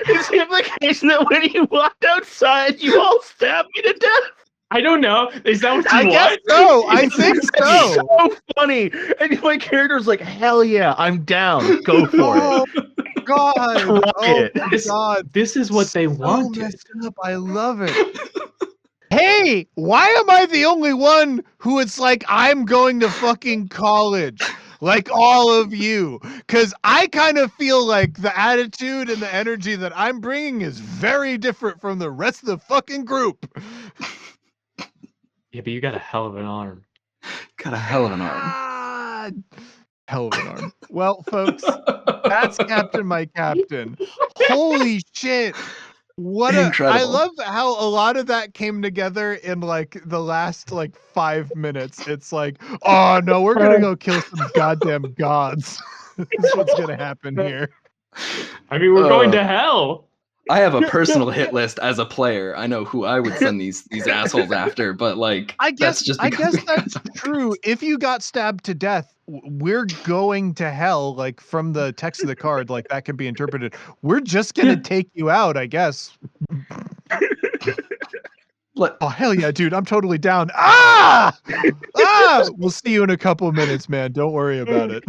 Is the implication that when you walked outside, you all stabbed me to death? I don't know. Is that what you I want? guess so. I think so. So funny. And my character's like, hell yeah, I'm down. Go for Oh it. God! Try Oh it. my God! This is what they So wanted. messed up. I love it. Hey, why am I the only one who it's like I'm going to fucking college? Like all of you. Because I kind of feel like the attitude and the energy that I'm bringing is very different from the rest of the fucking group. Yeah, but you got a hell of an arm. Got a hell of an arm. God. Hell of an arm. Well, folks, that's Captain My Captain. Holy shit. What a Incredible. I love how a lot of that came together in like the last like 5 minutes. It's like, oh no, we're gonna go kill some goddamn gods. That's what's gonna happen here. I mean, we're going to hell. I have a personal hit list as a player. I know who I would send these assholes after, but like I guess that's just I because guess that's true. If you got stabbed to death, we're going to hell. Like from the text of the card, like that could be interpreted. We're just gonna take you out, I guess. Oh hell yeah, dude! I'm totally down. Ah! We'll see you in a couple of minutes, man. Don't worry about it.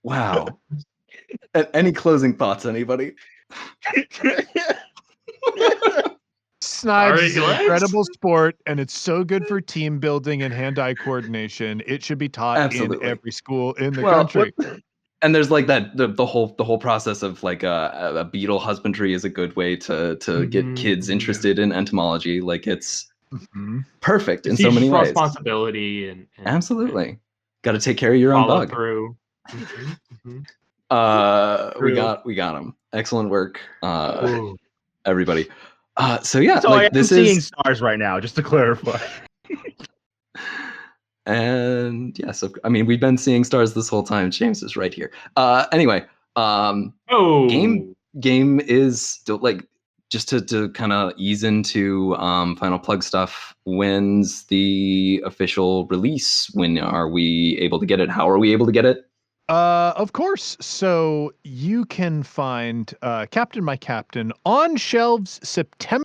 Wow. Any closing thoughts, anybody? Snipes is an Alright, incredible sport, and it's so good for team building and hand-eye coordination. It should be taught Absolutely. in every school in the Well, country. And there's like that the whole process of like a beetle husbandry is a good way to get kids interested in entomology. Like it's Mhm. perfect in It's so many each ways. responsibility and Absolutely. Got to take care of your own follow bug. through. Mhm, mhm. We True. got him. Excellent work, Ooh. everybody. So yeah, So I like am this seeing is, stars right now, just to clarify. and yes, I mean we've been seeing stars this whole time. James is right here. Anyway, Oh. game is still like just to kind of ease into final plug stuff. When's the official release? When are we able to get it? How are we able to get it? Of course. So you can find Captain My Captain on shelves September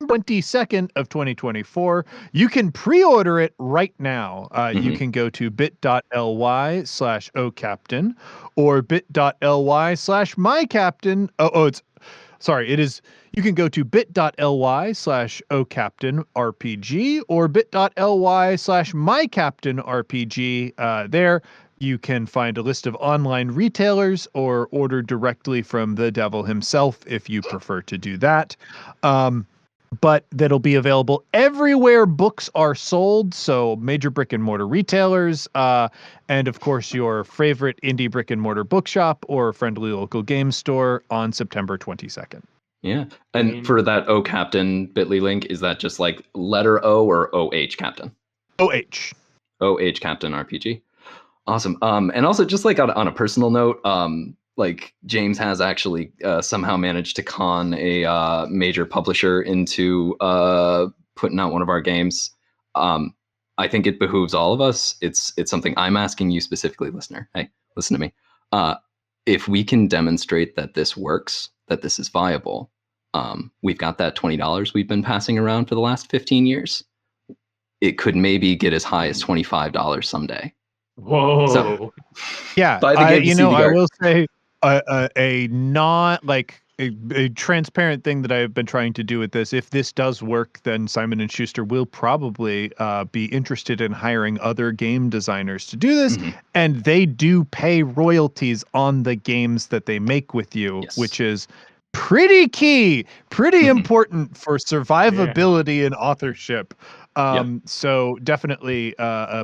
22nd of 2024. You can pre-order it right now. You Mhm. can go to bit.ly/ocaptain or bit.ly/mycaptain. It's It is, you can go to bit.ly/ocaptainrpg or bit.ly/mycaptainrpg. There you can find a list of online retailers or order directly from the devil himself if you prefer to do that. But that'll be available everywhere books are sold. So major brick and mortar retailers, and of course your favorite indie brick and mortar bookshop or friendly local game store on September 22nd. Yeah. And for that O Captain bit.ly link, is that just like letter O or OH Captain? OH. OH Captain RPG. Awesome. And also just like on a personal note, like James has actually somehow managed to con a major publisher into putting out one of our games. I think it behooves all of us. It's something I'm asking you specifically, listener. Hey, listen to me. If we can demonstrate that this works, that this is viable, we've got that $20 we've been passing around for the last 15 years. It could maybe get as high as $25 someday. Whoa. So, yeah, I will say a not like a transparent thing that I've been trying to do with this. If this does work, then Simon & Schuster will probably be interested in hiring other game designers to do this. And they do pay royalties on the games that they make with you, which is pretty key, pretty important for survivability and authorship. So definitely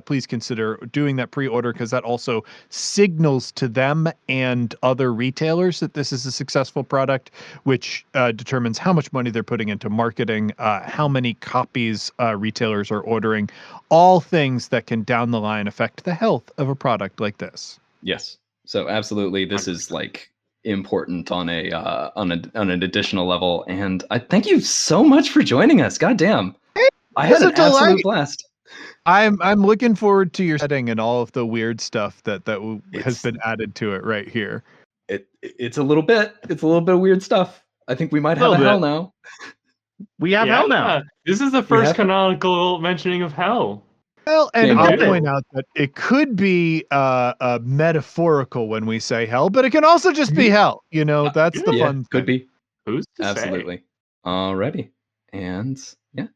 please consider doing that pre-order, because that also signals to them and other retailers that this is a successful product, which determines how much money they're putting into marketing, how many copies retailers are ordering, all things that can down the line affect the health of a product like this. Yes. So absolutely, this is like important on an additional level. And I thank you so much for joining us. God damn. I had an absolute blast. I'm looking forward to your setting and all of the weird stuff that has been added to it right here. It's a little bit of weird stuff. I think we might have a hell now. We have hell now. This is the first canonical mentioning of hell. Well, and I'll point out that it could be metaphorical when we say hell, but it can also just be hell. You know, that's the fun thing. Could be. Who's to Absolutely. Say? Alrighty. And yeah.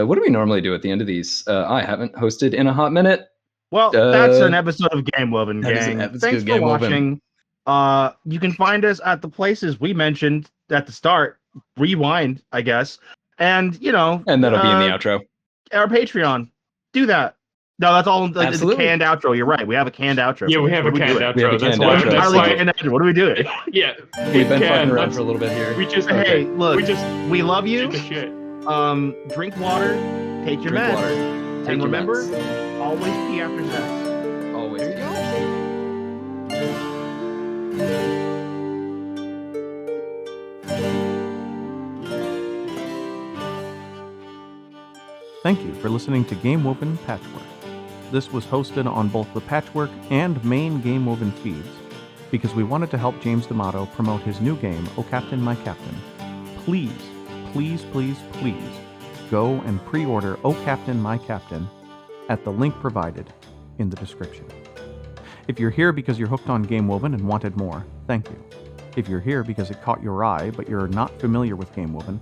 What do we normally do at the end of these? I haven't hosted in a hot minute. Well, that's an episode of Game Woven, gang. Thanks for watching. You can find us at the places we mentioned at the start. Rewind, I guess. And, you know. And that'll be in the outro. Our Patreon. Do that. No, that's all like the canned outro. You're right. We have a canned outro. Yeah, we have a canned outro. That's why. What are we doing? Yeah. We've been fucking around for a little bit here. We love you. Drink water, take your meds, and remember, always pee after sex. Always pee after Thank you for listening to Game Woven Patchwork. This was hosted on both the Patchwork and main Game Woven feeds because we wanted to help James D'Amato promote his new game, O Captain, My Captain. Please, please, please, please go and pre-order O Captain, My Captain at the link provided in the description. If you're here because you're hooked on Game Woven and wanted more, thank you. If you're here because it caught your eye but you're not familiar with Game Woven,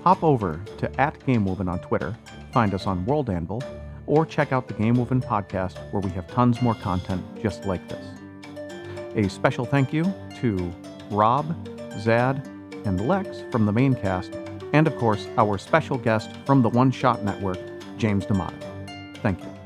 hop over to @GameWoven on Twitter, find us on World Anvil, or check out the Game Woven podcast where we have tons more content just like this. A special thank you to Rob, Zad, and Lex from the main cast, and of course our special guest from the One Shot Network, James D'Amato. Thank you.